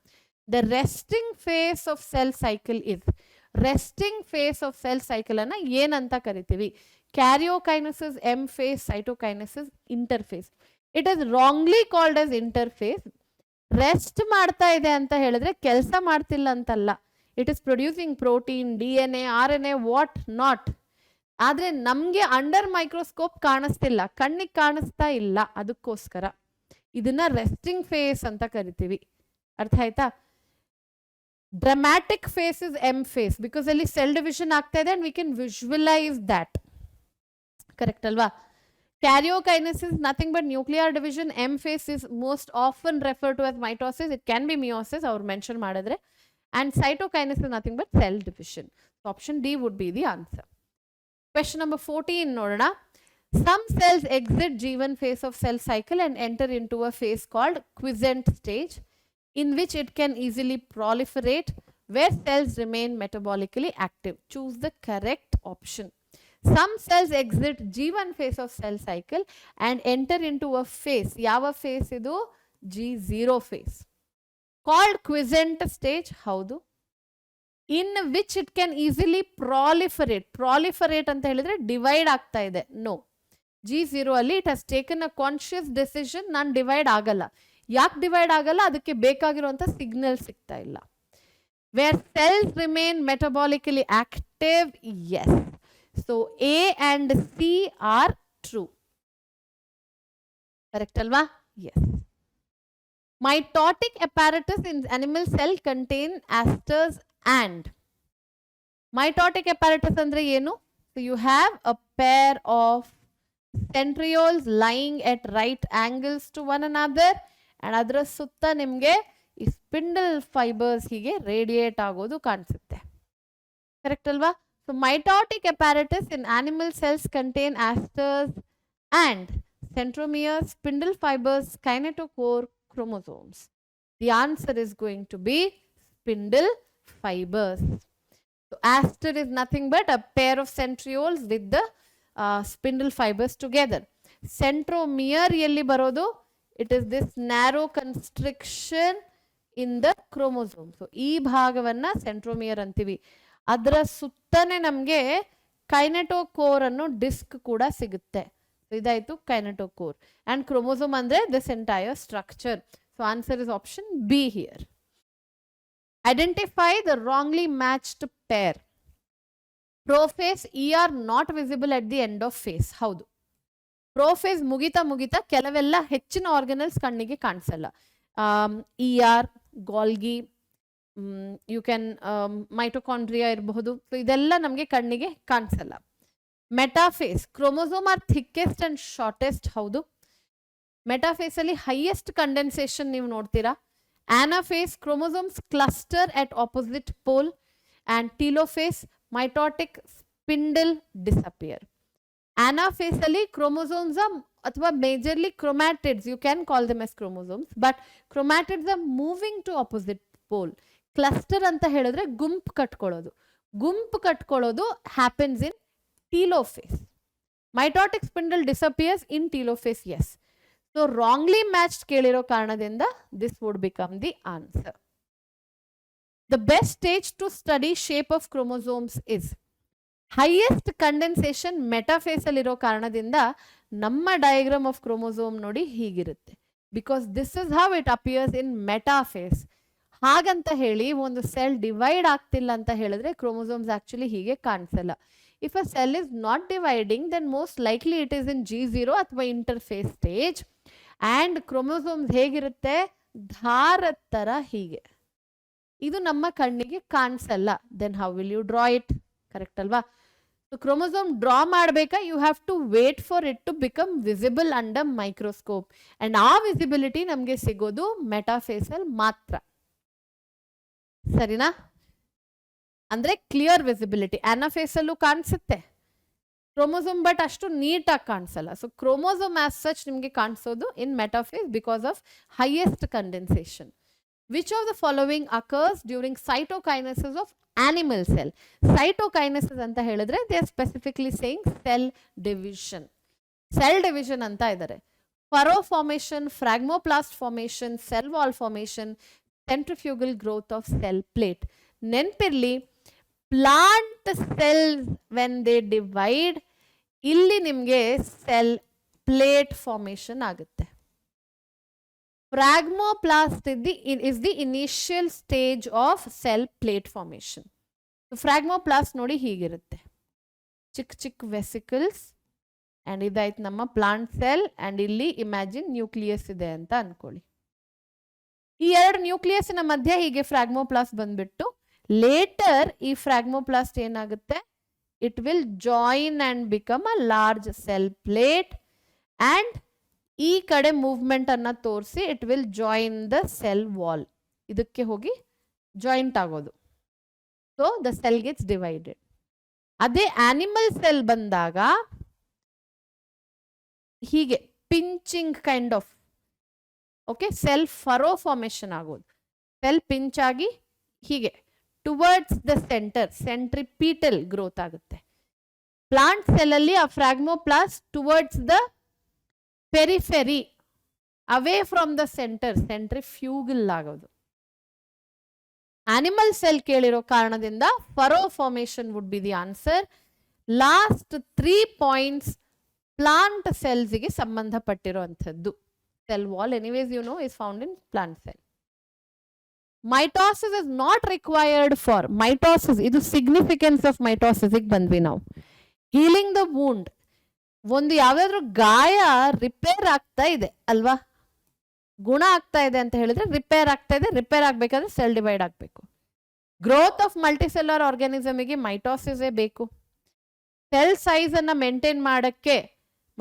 The resting phase of cell cycle is, resting phase of cell cycle ಅನ್ನ ಏನಂತ ಕರಿತೀವಿ? Karyokinesis M phase, cytokinesis interphase. It is wrongly called as interphase. Rest ಮಾಡ್ತಾ ಇದೆ ಅಂತ ಹೇಳಿದ್ರೆ ಕೆಲಸ ಮಾಡ್ತಿಲ್ಲ ಅಂತಲ್ಲ. It is producing protein, DNA, RNA, what not. ಆದ್ರೆ ನಮ್ಗೆ ಅಂಡರ್ ಮೈಕ್ರೋಸ್ಕೋಪ್ ಕಾಣಿಸ್ತಿಲ್ಲ, ಕಣ್ಣಿಗೆ ಕಾಣಿಸ್ತಾ ಇಲ್ಲ, ಅದಕ್ಕೋಸ್ಕರ ಇದನ್ನ ರೆಸ್ಟಿಂಗ್ ಫೇಸ್ ಅಂತ ಕರಿತೀವಿ. ಅರ್ಥ ಆಯ್ತಾ? Dramatic phase is M phase, because ಅಲ್ಲಿ ಸೆಲ್ ಡಿವಿಷನ್ ಆಗ್ತಾ ಇದೆ and we can visualise that. Correct ಅಲ್ವಾ? Karyokinesis, nothing but nuclear division. M phase is most often referred to as mitosis. It can be meiosis, or mention madadre. And cytokinesis is nothing but cell division. So option D would be the answer. Question number 14 nodana. Some cells exit G1 phase of cell cycle and enter into a phase called quiescent stage, in which it can easily proliferate, where cells remain metabolically active. Choose the correct option. Some cells exit G1 phase of cell cycle and enter into a phase. Yava phase idu? G0 phase. Called quiescent stage. Howdu? In which it can easily proliferate. Proliferate anta helidre divide ಆಗ್ತಾ ಇದೆ. No. G0 ಅಲ್ಲಿ it has taken a conscious decision, ನಾನು divide ಆಗಲ್ಲ. ಯಾಕೆ divide ಆಗಲ್ಲ? ಅದಕ್ಕೆ ಬೇಕಾಗಿರುವಂತ signal ಸಿಗ್ತಾ ಇಲ್ಲ. Where cells remain metabolically active? Yes. So A and C are true. Correct alva? Yes. Mitotic apparatus in animal cell contain asters and. Mitotic apparatus andre yenu? So you have a pair of centrioles lying at right angles to one another, and adra sutta nimge ಈ spindle fibers hige radiate agodu ಕಾಣಿಸುತ್ತೆ. Correct alva? So mitotic apparatus in animal cells contain asters and centromeres, spindle fibers, kinetochore, chromosomes. The answer is going to be spindle fibers. So aster is nothing but a pair of centrioles with the spindle fibers together. Centromere ಎಲ್ಲಿ ಬರೋದು? It is this narrow constriction in the chromosome. So ಈ ಭಾಗವನ್ನ centromere ಅಂತೀವಿ. ಅದರ ಸುತ್ತನೆ ನಮಗೆ kinetochore ಅನ್ನೋ disc ಕೂಡ ಸಿಗುತ್ತೆ. ಇದಾಯ್ತು ಕೈನೆಟೋಕೋರ್. ಅಂಡ್ ಕ್ರೋಮೋಸೋಮ್ ಅಂದ್ರೆ this entire structure. So answer is option be here. Identify the wrongly matched pair. Prophase ER not visible at the end of phase. ಹೌದು, ಪ್ರೋಫೇಸ್ ಮುಗಿತಾ ಕೆಲವೆಲ್ಲ ಹೆಚ್ಚಿನ ಆರ್ಗನಲ್ಸ್ ಕಣ್ಣಿಗೆ ಕಾಣಿಸಲ್ಲ. ER, Golgi, you can mitochondria ಇರಬಹುದು. So ಇದೆಲ್ಲ ನಮಗೆ ಕಣ್ಣಿಗೆ ಕಾಣಿಸಲ್ಲ. Metaphase, chromosome are thickest and shortest. ಹೌದು, ಮೆಟಾಫೇಸ್ ಅಲ್ಲಿ ಹೈಯೆಸ್ಟ್ ಕಂಡೆನ್ಸೇಷನ್ ನೀವು ನೋಡ್ತೀರಾ. Anaphase, chromosomes cluster at opposite pole, and telophase, mitotic spindle disappear. Anaphase ali chromosomes are athwa majorly chromatids, you can call them as chromosomes, but chromatids are moving to opposite pole. Cluster anta helidre gump katkollodu happens in telophase. Mitotic spindle disappears in telophase, yes. So wrongly matched keliro karanadinda this would become the answer. The best stage to study shape of chromosomes is highest condensation metaphase aliro karanadinda namma diagram of chromosome nodi ಹೀಗಿರುತ್ತೆ, because this is how it appears in metaphase. ಹಾಗಂತ ಹೇಳಿ ಒಂದು cell divide ಆಗ್ತಿಲ್ಲ ಅಂತ ಹೇಳಿದ್ರೆ chromosomes actually ಹೀಗೆ ಕಾಣಿಸಲ್ಲ. If a cell is not dividing, then most likely it is in G0 ಅಥವಾ interphase stage. And chromosomes ಹೇಗಿರುತ್ತೆ? ಧಾರದ ತರ ಹೀಗೆ. ಇದು ನಮ್ಮ ಕಣ್ಣಿಗೆ ಕಾಣಿಸಲ್ಲ. Then how will you draw it? Correct ಅಲ್ವಾ? So chromosome ಡ್ರಾ ಮಾಡಬೇಕಾ, you have to wait for it to become visible under microscope. And ಆ ವಿಸಿಬಿಲಿಟಿ ನಮಗೆ ಸಿಗೋದು ಮೆಟಾಫೇಸ್ ಅಲ್ಲಿ ಮಾತ್ರ. ಸರಿನಾ? ಅಂದ್ರೆ ಕ್ಲಿಯರ್ ವಿಸಿಬಿಲಿಟಿ. ಅನಾಫೇಸ್ ಅಲ್ಲೂ ಕಾಣಿಸುತ್ತೆ ಕ್ರೋಮೋಸೋಮ್, ಬಟ್ ಅಷ್ಟು ನೀಟಾಗಿ ಕಾಣಿಸಲ್ಲ. ಸೊ ಕ್ರೋಮೋಸೋಮ್ ಆಸ್ ಸಚ್ ನಿಮಗೆ ಕಾಣಿಸೋದು in metaphase because of highest condensation. Which of the following occurs during cytokinesis of animal cell? Cytokinesis ಅಂತ ಹೇಳಿದ್ರೆ they are specifically saying cell division. Cell division ಅಂತ ಇದ್ದಾರೆ. Furrow formation, phragmoplast formation, cell wall formation, centrifugal growth of cell plate. ನೆನ್ಪಿರ್ಲಿ, plant cells when they divide, ಇಲ್ಲಿ ನಿಮಗೆ cell plate formation ಆಗುತ್ತೆ. ಫ್ರಾಗ್ಮೋಪ್ಲಾಸ್ಟ್ is the initial stage of cell plate formation. ಫ್ರಾಗ್ಮೋಪ್ಲಾಸ್ಟ್ ನೋಡಿ ಹೀಗಿರುತ್ತೆ, ಚಿಕ್ಕ ಚಿಕ್ಕ vesicles, and ಇದಾಯ್ತು ನಮ್ಮ ಪ್ಲಾಂಟ್ ಸೆಲ್. ಅಂಡ್ ಇಲ್ಲಿ ಇಮ್ಯಾಜಿನ್ ನ್ಯೂಕ್ಲಿಯಸ್ ಇದೆ ಅಂತ ಅನ್ಕೊಳ್ಳಿ. ಈ ಎರಡು ನ್ಯೂಕ್ಲಿಯಸ್ನ ಮಧ್ಯೆ ಹೀಗೆ ಫ್ರಾಗ್ಮೋಪ್ಲಾಸ್ಟ್ ಬಂದ್ಬಿಟ್ಟು ಲೇಟರ್ ಈ ಫ್ರಾಗ್ಮೋಪ್ಲಾಸ್ಟ್ ಏನಾಗುತ್ತೆ, it will join and become a large cell plate. And ಈ ಕಡೆ ಮೂವ್ಮೆಂಟ್ ಅನ್ನ ತೋರಿಸಿ it will join the cell wall. ಇದಕ್ಕೆ ಹೋಗಿ ಜಾಯಿಂಟ್ ಆಗೋದು. So the cell gets divided. ಅದೇ ಆನಿಮಲ್ ಸೆಲ್ ಬಂದಾಗ ಹೀಗೆ pinching kind of, okay, cell furrow formation ಆಗೋದು. ಸೆಲ್ ಪಿಂಚ್ ಆಗಿ ಹೀಗೆ towards the centre, centripetal growth ಆಗುತ್ತೆ. ಪ್ಲಾಂಟ್ ಸೆಲ್ ಅಲ್ಲಿ ಆ phragmoplast towards the periphery, away from the centre, centrifugal ಆಗೋದು. ಆನಿಮಲ್ ಸೆಲ್ ಕೇಳಿರೋ ಕಾರಣದಿಂದ furrow formation would be the answer. Last 3 points plant ಸೆಲ್ಸ್ಗೆ ಸಂಬಂಧಪಟ್ಟಿರುವಂಥದ್ದು. Cell wall anyways you know is found in plant cell. Mitosis is not required for mitosis. Idu significance of mitosis ಗೆ ಬಂದ್ವಿ ನಾವು. Healing the wound. ಒಂದು ಯಾವ್ದಾದ್ರು ಗಾಯ repair ಆಗ್ತಾ ಇದೆ ಅಲ್ವಾ, ಗುಣ ಆಗ್ತಾ ಇದೆ ಅಂತ ಹೇಳಿದ್ರೆ ರಿಪೇರ್ ಆಗ್ತಾ ಇದೆ. ರಿಪೇರ್ ಆಗ್ಬೇಕಾದ್ರೆ ಸೆಲ್ ಡಿವೈಡ್ ಆಗ್ಬೇಕು. ಗ್ರೋತ್ ಆಫ್ ಮಲ್ಟಿಸೆಲ್ಯುಲರ್ ಆರ್ಗಾನಿಸಮ್ಗೆ ಮೈಟೋಸಿಸ್ ಬೇಕು. ಸೆಲ್ ಸೈಜ್ ಅನ್ನ ಮೇಂಟೈನ್ ಮಾಡಕ್ಕೆ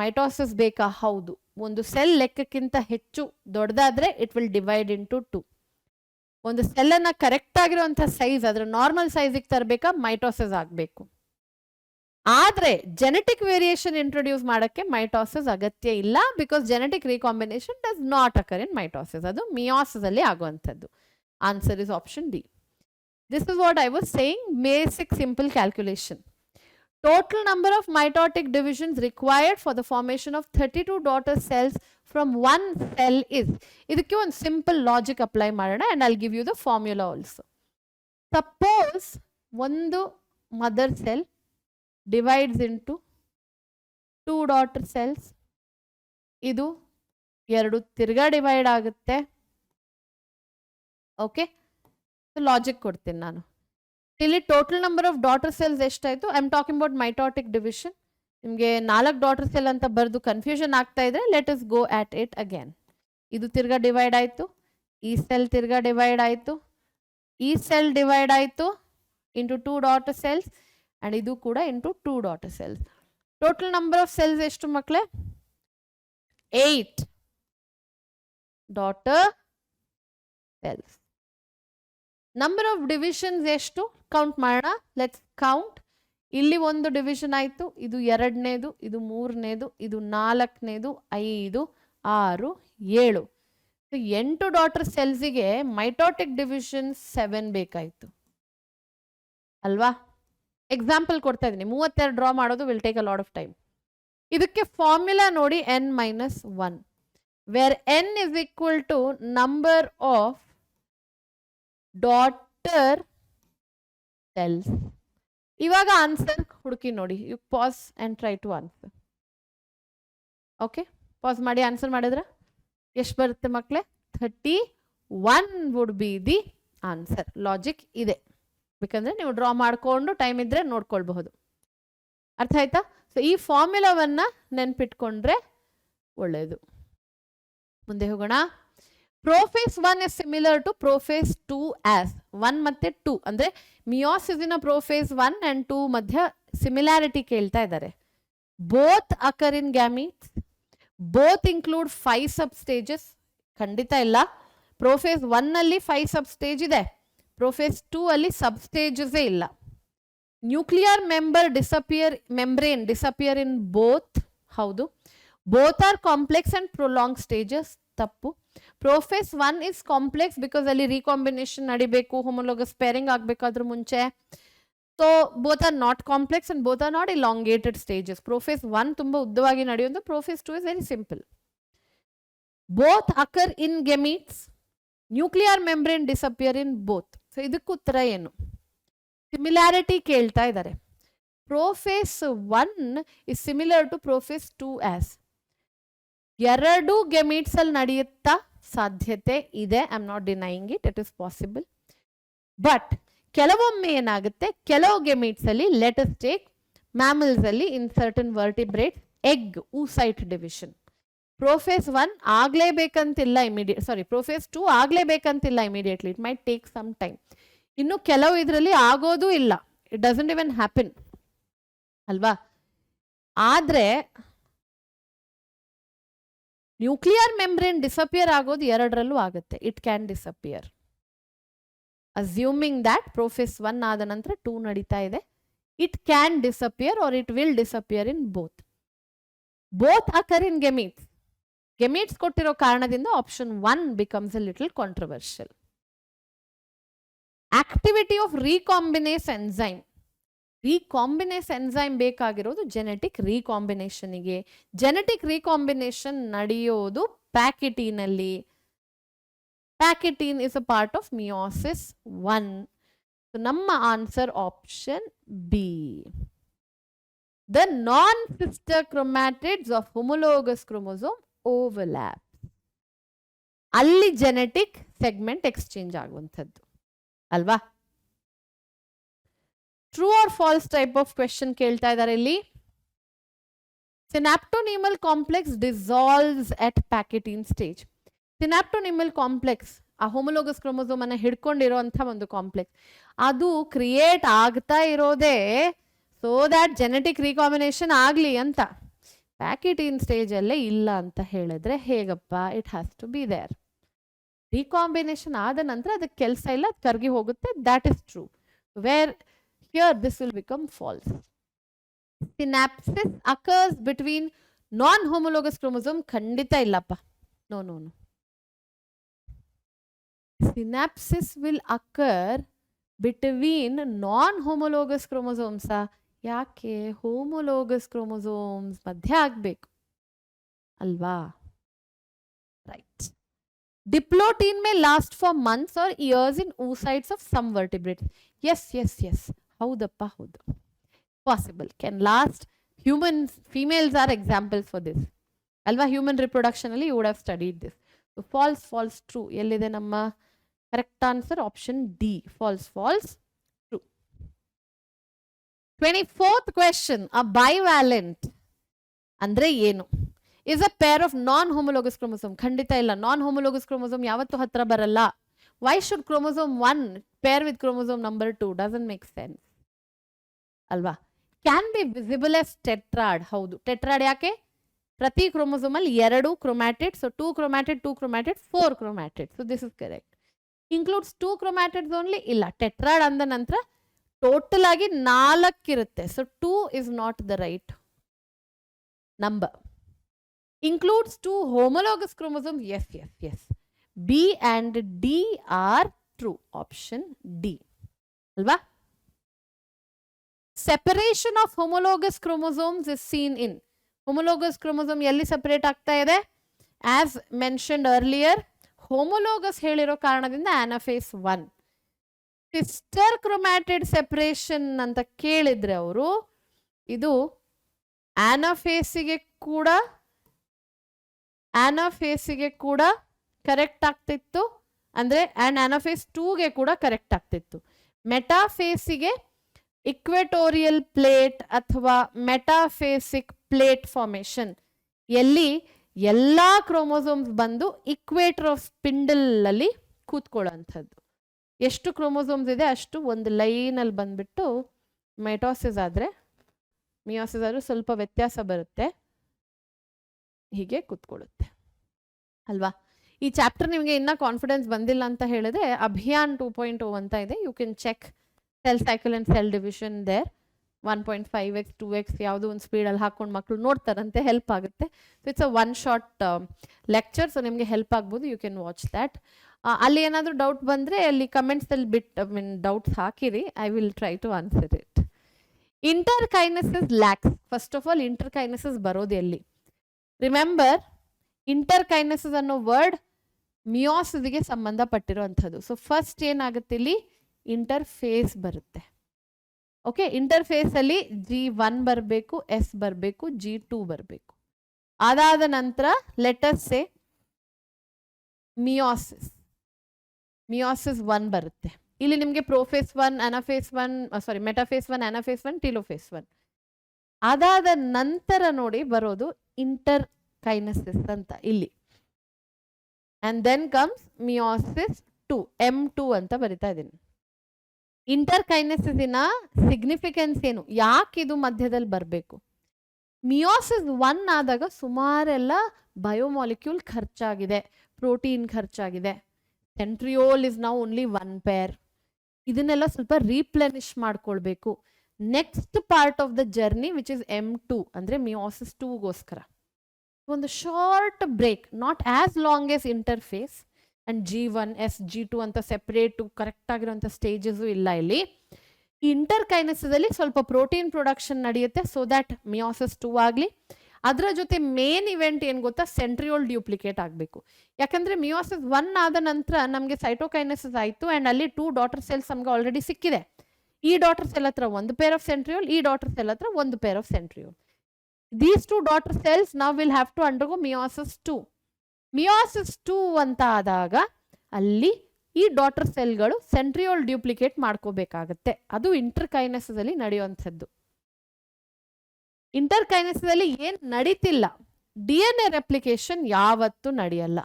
ಮೈಟೋಸಿಸ್ ಬೇಕಾ? ಹೌದು. ಒಂದು ಸೆಲ್ ಲೆಕ್ಕಕ್ಕಿಂತ ಹೆಚ್ಚು ದೊಡ್ಡದಾದ್ರೆ ಇಟ್ ವಿಲ್ ಡಿವೈಡ್ ಇಂಟು 2. ಒಂದು ಸೆಲ್ ಅನ್ನ ಕರೆಕ್ಟ್ ಆಗಿರುವಂತಹ ಸೈಜ್, ಅದ್ರ ನಾರ್ಮಲ್ ಸೈಜಿಗೆ ತರಬೇಕಾ? ಮೈಟೋಸಿಸ್ ಆಗಬೇಕು. ಆದ್ರೆ ಜೆನೆಟಿಕ್ ವೇರಿಯೇಷನ್ ಇಂಟ್ರೊಡ್ಯೂಸ್ ಮಾಡಕ್ಕೆ ಮೈಟೋಸಿಸ್ ಅಗತ್ಯ ಇಲ್ಲ, because genetic recombination does not occur in mitosis. ಅದು ಮಿಯೋಸಿಸ್ ಅಲ್ಲಿ ಆಗುವಂಥದ್ದು. Answer is option D. This is what I was saying, basic simple calculation. Total number of mitotic divisions required for the formation of 32 daughter cells from one cell is. ಇದಕ್ಕೆ ಒಂದು simple logic apply ಮಾಡೋಣ and I'll give you the formula also. Suppose ಒಂದು mother cell divides into 2 daughter cells. ಇದು ಎರಡು ತಿರ್ಗಾ divide ಆಗುತ್ತೆ. Okay, logic ಕೊಡ್ತೀನಿ ನಾನು. ಇಲ್ಲಿ total number of daughter cells ಎಷ್ಟಾಯ್ತು? I am talking about mitotic division. ನಿಮಗೆ 4 ಡಾಟರ್ ಸೆಲ್ ಅಂತ ಬರೆದು ಕನ್ಫ್ಯೂಷನ್ ಆಗ್ತಾ ಇದ್ರೆ let us go at it again. ಇದು ತಿರ್ಗಾ ಡಿವೈಡ್ ಆಯ್ತು, ಈ ಸೆಲ್ ತಿರ್ಗಾ ಡಿವೈಡ್ ಆಯ್ತು, ಈ ಸೆಲ್ ಡಿವೈಡ್ ಆಯ್ತು ಇಂಟು 2 ಡಾಟರ್ ಸೆಲ್ಸ್ ಅಂಡ್ ಇದು ಕೂಡ into 2 daughter cells. Total number of cells ಎಷ್ಟು ಮಕ್ಕಳೇ? 8 daughter cells. Number of divisions ಎಷ್ಟು ಕೌಂಟ್ ಮಾಡೋಣ. Let's count. ಇಲ್ಲಿ ಒಂದು ಡಿವಿಷನ್ ಆಯ್ತು, ಇದು ಎರಡನೇದು, ಇದು ಮೂರನೇದು, ಇದು ನಾಲ್ಕನೇದು, 5, 6, 7. 8 ಡಾಟರ್ ಸೆಲ್ಸಿಗೆ ಮೈಟೋಟಿಕ್ ಡಿವಿಷನ್ 7 ಬೇಕಾಯ್ತು ಅಲ್ವಾ? ಎಕ್ಸಾಂಪಲ್ ಕೊಡ್ತಾ ಇದ್ದೀನಿ. 32 ಡ್ರಾ ಮಾಡೋದು will take a lot of time. ಇದಕ್ಕೆ ಫಾರ್ಮುಲಾ ನೋಡಿ, n-1, where n is equal to number of daughter cells. ಇವಾಗ ಆನ್ಸರ್ ಹುಡುಕಿ ನೋಡಿ. You pass and try to answer. Okay, pass ಮಾಡಿ ಆನ್ಸರ್ ಮಾಡಿದ್ರೆ ಎಷ್ಟು ಬರುತ್ತೆ ಮಕ್ಕಳೇ? 31 would be the answer. Logic ಇದೆ, ಬೇಕಂದ್ರೆ ನೀವು ಡ್ರಾ ಮಾಡಿಕೊಂಡು ಟೈಮ್ ಇದ್ರೆ ನೋಡ್ಕೊಳ್ಬಹುದು. ಅರ್ಥ ಆಯ್ತಾ? ಸೊ ಈ ಫಾರ್ಮುಲಾವನ್ನ ನೆನ್ಪಿಟ್ಕೊಂಡ್ರೆ ಒಳ್ಳೆಯದು. ಮುಂದೆ ಹೋಗೋಣ. Prophase 1 is similar to prophase 2 as 1 ಮತ್ತೆ 2 ಅಂದ್ರೆ ಮಿಯೋಸಿಸ್ ಪ್ರೋಫೇಸ್ 1 and 2 ಮಧ್ಯ ಸಿಮಿಲಾರಿಟಿ ಕೇಳ್ತಾ ಇದ್ದಾರೆ. ಬೋತ್ ಅಕರ್ ಇನ್ ಗ್ಯಾಮೀಟ್ಸ್, ಬೋತ್ ಇನ್ಕ್ಲೂಡ್ 5 ಸಬ್ ಸ್ಟೇಜಸ್. ಖಂಡಿತ ಇಲ್ಲ. ಪ್ರೋಫೇಸ್ 1 ಅಲ್ಲಿ 5 ಸಬ್ ಸ್ಟೇಜ್ ಇದೆ, ಪ್ರೋಫೇಸ್ 2 ಅಲ್ಲಿ ಸಬ್ ಸ್ಟೇಜಸ್ ಇಲ್ಲ. Nuclear membrane disappear in both. ಹೌದು. Both are complex and prolong stages. ತಪ್ಪು. ಪ್ರೋಫೇಸ್ 1 ಇಸ್ ಕಾಂಪ್ಲೆಕ್ಸ್ ಬಿಕಾಸ್ ಅಲ್ಲಿ ರೀಕಾಂಬಿನೇಷನ್ ನಡಿಬೇಕು, ಹೋಮೋಲೋಗಸ್ ಪೇರಿಂಗ್ ಆಗ್ಬೇಕಾದ್ರೂ ಮುಂಚೆ. So both are not complex and both are not elongated stages. Prophase 1 ತುಂಬಾ ಉದ್ದವಾಗಿ ನಡೆಯುವಂತ, prophase 2 is very simple. Both occur in gametes, nuclear membrane disappear in both. So ಇದಕ್ಕೆ ಉತ್ತರ ಏನು? ಸಿಮಿಲಾರಿಟಿ ಕೇಳ್ತಾ ಇದ್ದಾರೆ. Prophase 1 is similar to prophase 2 as. ಎರಡು gametes ಅಲ್ಲಿ ನಡೆಯುತ್ತಾ? ಸಾಧ್ಯತೆ ಇದೆ. I am not denying it, it is possible. But ಕೆಲವೊಮ್ಮೆ ಏನಾಗುತ್ತೆ, ಕೆಲವು ಗೆಮೀಟ್ಸ್ ಅಲ್ಲಿ, ಲೆಟ್ ಅಸ್ ಟೇಕ್ ಮ್ಯಾಮಲ್ಸ್ ಅಲ್ಲಿ, in certain vertebrate egg oocyte division. Prophase 1 ಆಗ್ಲೇಬೇಕಂತಿಲ್ಲ ಇಮಿಡಿಯೇಟ್, ಸಾರಿ ಪ್ರೋಫೇಸ್ 2 ಆಗ್ಲೇಬೇಕಂತಿಲ್ಲ immediately. It might take some time. ಇನ್ನು ಕೆಲವು ಇದರಲ್ಲಿ ಆಗೋದು ಇಲ್ಲ, ಇಟ್ ಡಸಂಟ್ ಇವನ್ ಹ್ಯಾಪನ್ ಅಲ್ವಾ? ಆದ್ರೆ ನ್ಯೂಕ್ಲಿಯರ್ ಮೆಂಬ್ರೇನ್ ಡಿಸಪಿಯರ್ ಆಗೋದು ಎರಡರಲ್ಲೂ ಆಗುತ್ತೆ. It can disappear. Assuming that prophase 1 ಆದ ನಂತರ 2 ನಡೀತಾ ಇದೆ, it can disappear or it will disappear in both. Both occur in gametes. Gametes ಕೊಟ್ಟಿರೋ ಕಾರಣದಿಂದ option 1 becomes a little controversial. Activity of recombinase enzyme. Recombinase enzyme ಬೇಕಾಗಿರೋದು genetic ರೀಕಾಂಬಿನೇಷನ್ಗೆ. Genetic recombination ನಡೆಯೋದು ಪ್ಯಾಕಿಟೀನಲ್ಲಿ. Pachytene is a part of meiosis 1. ನಮ್ಮ answer option B. The non sister chromatids of homologous chromosome overlap. ಅಲ್ಲಿ genetic segment exchange ಆಗುವಂಥದ್ದು ಅಲ್ವಾ? True or false type of question ಕೇಳ್ತಾ ಇದ್ದಾರೆ ಇಲ್ಲಿ. Synaptonemal complex dissolves at pachytene stage. Synaptonemal complex ಆ homologous chromosome ಅನ್ನ ಹಿಡ್ಕೊಂಡಿರುವಂತ ಒಂದು ಕಾಂಪ್ಲೆಕ್ಸ್, ಅದು ಕ್ರಿಯೇಟ್ ಆಗ್ತಾ ಇರೋದೇ ಸೋ ದ್ಯಾಟ್ ಜೆನೆಟಿಕ್ ರೀಕಾಂಬಿನೇಷನ್ ಆಗ್ಲಿ ಅಂತ. ಪ್ಯಾಕೆಟೀನ್ ಸ್ಟೇಜ್ ಅಲ್ಲೇ ಇಲ್ಲ ಅಂತ ಹೇಳಿದ್ರೆ ಹೇಗಪ್ಪ? It has to be there. Recombination ಆದ ನಂತರ ಅದಕ್ಕೆ ಕೆಲಸ ಇಲ್ಲ, ಕರ್ಗಿ ಹೋಗುತ್ತೆ. That is true. Where here this will become false. Synapsis occurs between non-homologous chromosome. ಖಂಡಿತ ಇಲ್ಲಪ್ಪ. No, no, no. Synapsis will occur between non-homologous chromosomes. ಯಾಕೆ ಹೋಮೋಲೋಗಸ್ ಕ್ರೋಮೋಸೋಮ್ಸ್ ಮಧ್ಯೆ ಆಗ್ಬೇಕು ಅಲ್ವಾ? Right. Diplotin may last for months or years in oocytes of some vertebrates. Yes, yes, yes. ಹೌದಪ್ಪ ಹೌದು. Possible. Can last. Humans, females are examples for this. Alva, human reproduction alli you would have studied this. So false, false, true. Ellide namma correct answer option D. False, false, true. 24th question. A bivalent andre ಏನು? Is a pair of non-homologous chromosome. ಖಂಡಿತ ಇಲ್ಲ. Non-homologous chromosome ಯಾವತ್ತೂ ಹತ್ರ ಬರಲ್ಲ. Why should chromosome 1 pair with chromosome number 2? Doesn't make sense. ಅಲ್ವಾ? Can be visible as tetrad. ಹೌದು. Tetrad ಯಾಕೆ? ಪ್ರತಿ ಕ್ರೋಮೋಸೋಮ್ ಅಲ್ಲಿ 2 ಕ್ರೋಮ್ಯಾಟಿಡ್. So 2 ಕ್ರೋಮ್ಯಾಟಿಡ್, 2 ಕ್ರೋಮ್ಯಾಟಿಡ್, 4 ಕ್ರೋಮ್ಯಾಟಿಡ್. So this is correct. Includes 2 chromatids only? ಇಲ್ಲ. Tetrad ಅಂದ ನಂತರ ಟೋಟಲ್ ಆಗಿ 4 ಇರುತ್ತೆ. So 2 is not the right number. Includes 2 homologous chromosomes? Yes, yes, yes. B and D are true. Option D. Alva? Separation of homologous chromosomes is seen in. Homologous chromosome yelli separate ಆಗ್ತಾ ಇದೆ? As mentioned earlier, homologous ಹೇಳಿರೋ ಕಾರಣದಿಂದ anaphase 1. Sister chromatid separation ಅಂತ ಕೇಳಿದ್ರೆ ಅವರು ಇದು anaphase ಗೆ ಕೂಡ ಕರೆಕ್ಟ್ ಆಗ್ತಿತ್ತು. ಅಂದ್ರೆ anaphase 2ಗೆ ಕೂಡ ಕರೆಕ್ಟ್ ಆಗ್ತಿತ್ತು. ಮೆಟಾಫೇಸಿಗೆ ಇಕ್ವೆಟೋರಿಯಲ್ ಪ್ಲೇಟ್ ಅಥವಾ ಮೆಟಾಫೇಸಿಕ್ ಪ್ಲೇಟ್ ಫಾರ್ಮೇಶನ್ ಎಲ್ಲಿ ಎಲ್ಲಾ ಕ್ರೋಮೋಸೋಮ್ಸ್ ಬಂದು ಇಕ್ವೇಟರ್ ಆಫ್ ಸ್ಪಿಂಡಲ್ ಅಲ್ಲಿ ಕೂತ್ಕೊಳ್ಳೋಂಥದ್ದು. ಎಷ್ಟು ಕ್ರೋಮೋಸೋಮ್ಸ್ ಇದೆ ಅಷ್ಟು ಒಂದು ಲೈನ್ ಅಲ್ಲಿ ಬಂದ್ಬಿಟ್ಟು ಮೆಟಾಸಿಸ್ ಆದ್ರೆ ಮಿಯೋಸಿಸ್ ಆದ್ರೂ ಸ್ವಲ್ಪ ವ್ಯತ್ಯಾಸ ಬರುತ್ತೆ. ಹೀಗೆ ಕೂತ್ಕೊಳ್ಳುತ್ತೆ ಅಲ್ವಾ? ಈ ಚಾಪ್ಟರ್ ನಿಮಗೆ ಇನ್ನ ಕಾನ್ಫಿಡೆನ್ಸ್ ಬಂದಿಲ್ಲ ಅಂತ ಹೇಳಿದ್ರೆ ಅಭಿಯಾನ್ 2.0 ಅಂತ ಇದೆ. You can check cell cycle and cell division there. 1.5x 2x ಯಾವುದೋ ಒಂದು ಸ್ಪೀಡಲ್ಲಿ ಹಾಕೊಂಡು ಮಕ್ಕಳು ನೋಡ್ತಾರಂತೆ, ಹೆಲ್ಪ್ ಆಗುತ್ತೆ. So it's a one short lecture. So ನಿಮಗೆ ಹೆಲ್ಪ್ ಆಗ್ಬೋದು. You can watch that. ಅಲ್ಲಿ ಏನಾದರೂ ಡೌಟ್ ಬಂದರೆ ಅಲ್ಲಿ ಕಮೆಂಟ್ಸಲ್ಲಿ ಡೌಟ್ಸ್ ಹಾಕಿರಿ. I will try to answer it. Interkinesis lacks. First of all interkinesis ಬರೋದು ಎಲ್ಲಿ? ರಿಮೆಂಬರ್, ಇಂಟರ್ಕೈನೆಸಿಸ್ ಅನ್ನೋ ವರ್ಡ್ ಮಿಯೋಸಿಸ್ಗೆ ಸಂಬಂಧಪಟ್ಟಿರುವಂಥದ್ದು. ಸೊ ಫಸ್ಟ್ ಏನಾಗುತ್ತೆ ಇಲ್ಲಿ? ಇಂಟರ್ಫೇಸ್ ಬರುತ್ತೆ. ಓಕೆ, ಇಂಟರ್ಫೇಸ್ ಅಲ್ಲಿ G1 ಬರಬೇಕು, S ಬರಬೇಕು, G2 ಬರಬೇಕು. ಅದಾದ ನಂತರ ಲೆಟಸ್ ಸೇ ಮಿಯೋಸಿಸ್ 1 ಬರುತ್ತೆ. ಇಲ್ಲಿ ನಿಮಗೆ ಪ್ರೋಫೇಸ್ 1, ಅನಾಫೇಸ್ 1, ಸಾರಿ ಮೆಟಾಫೇಸ್ 1, ಅನಾಫೇಸ್ 1, ಟೀಲೋಫೇಸ್ 1. ಅದಾದ ನಂತರ ನೋಡಿ ಬರೋದು ಇಂಟರ್ಕೈನೆಸಿಸ್ ಅಂತ ಇಲ್ಲಿ. And then comes meiosis 2, M2 ಅಂತ ಬರಿತಾ ಇದ್ದೀನಿ. ಇಂಟರ್ಕೈನೆಸಿಸಿನ ಸಿಗ್ನಿಫಿಕೆನ್ಸ್ ಏನು? ಯಾಕೆ ಇದು ಮಧ್ಯದಲ್ಲಿ ಬರಬೇಕು? ಮಿಯೋಸಿಸ್ 1 ಆದಾಗ ಸುಮಾರೆಲ್ಲ ಬಯೋಮಾಲಿಕ್ಯೂಲ್ ಖರ್ಚಾಗಿದೆ, ಪ್ರೋಟೀನ್ ಖರ್ಚಾಗಿದೆ. Centriole is now only 1 pair. ಇದನ್ನೆಲ್ಲ ಸ್ವಲ್ಪ ರೀಪ್ಲೆನಿಶ್ ಮಾಡ್ಕೊಳ್ಬೇಕು. Next part of the journey which is M2 ಅಂದ್ರೆ ಮಿಯೋಸಿಸ್ 2ಗೋಸ್ಕರ ಒಂದು short break, not as long as interphase. And G1, S, G2 ಅಂತ ಸೆಪರೇಟು ಕರೆಕ್ಟ್ ಆಗಿರೋಂಥ ಸ್ಟೇಜಸ್ ಇಲ್ಲ ಇಲ್ಲಿ. ಈ ಇಂಟರ್ಕೈನೆಸಿಸ್ ಅಲ್ಲಿ ಸ್ವಲ್ಪ ಪ್ರೋಟೀನ್ ಪ್ರೊಡಕ್ಷನ್ ನಡೆಯುತ್ತೆ ಸೊ ದ್ಯಾಟ್ ಮಿಯೋಸಿಸ್ 2 ಆಗಲಿ. ಅದರ ಜೊತೆ ಮೇನ್ ಇವೆಂಟ್ ಏನು ಗೊತ್ತಾ? ಸೆಂಟ್ರಿಯೋಲ್ ಡ್ಯೂಪ್ಲಿಕೇಟ್ ಆಗಬೇಕು. ಯಾಕಂದ್ರೆ ಮಿಯೋಸಿಸ್ 1 ಆದ ನಂತರ ನಮಗೆ ಸೈಟೋಕೈನೆಸಿಸ್ ಆಯಿತು ಆ್ಯಂಡ್ ಅಲ್ಲಿ 2 ಡಾಟರ್ ಸೆಲ್ಸ್ ನಮ್ಗೆ ಆಲ್ರೆಡಿ ಸಿಕ್ಕಿದೆ. ಈ ಡಾಟರ್ ಸೆಲ್ ಹತ್ರ 1 ಪೇರ್ ಆಫ್ ಸೆಂಟ್ರಿಯೋಲ್, ಈ ಡಾಟರ್ ಸೆಲ್ ಹತ್ರ 1 pair of centriole. These 2 daughter cells now will have to undergo meiosis 2. Meiosis 2 ಅಂತ ಆದಾಗ ಅಲ್ಲಿ ಈ ಡಾಟರ್ ಸೆಲ್ಗಳು ಸೆಂಟ್ರಿಯೋಲ್ ಡ್ಯೂಪ್ಲಿಕೇಟ್ ಮಾಡ್ಕೋಬೇಕಾಗತ್ತೆ. ಅದು ಇಂಟರ್ಕೈನೆಸಿಸ್ ಅಲ್ಲಿ ನಡೆಯುವಂಥದ್ದು. ಇಂಟರ್ಕೈನೆಸಿಸ್ ಅಲ್ಲಿ ಏನ್ ನಡೀತಿಲ್ಲ, DNA ರೆಪ್ಲಿಕೇಶನ್ ಯಾವತ್ತೂ ನಡೆಯಲ್ಲ.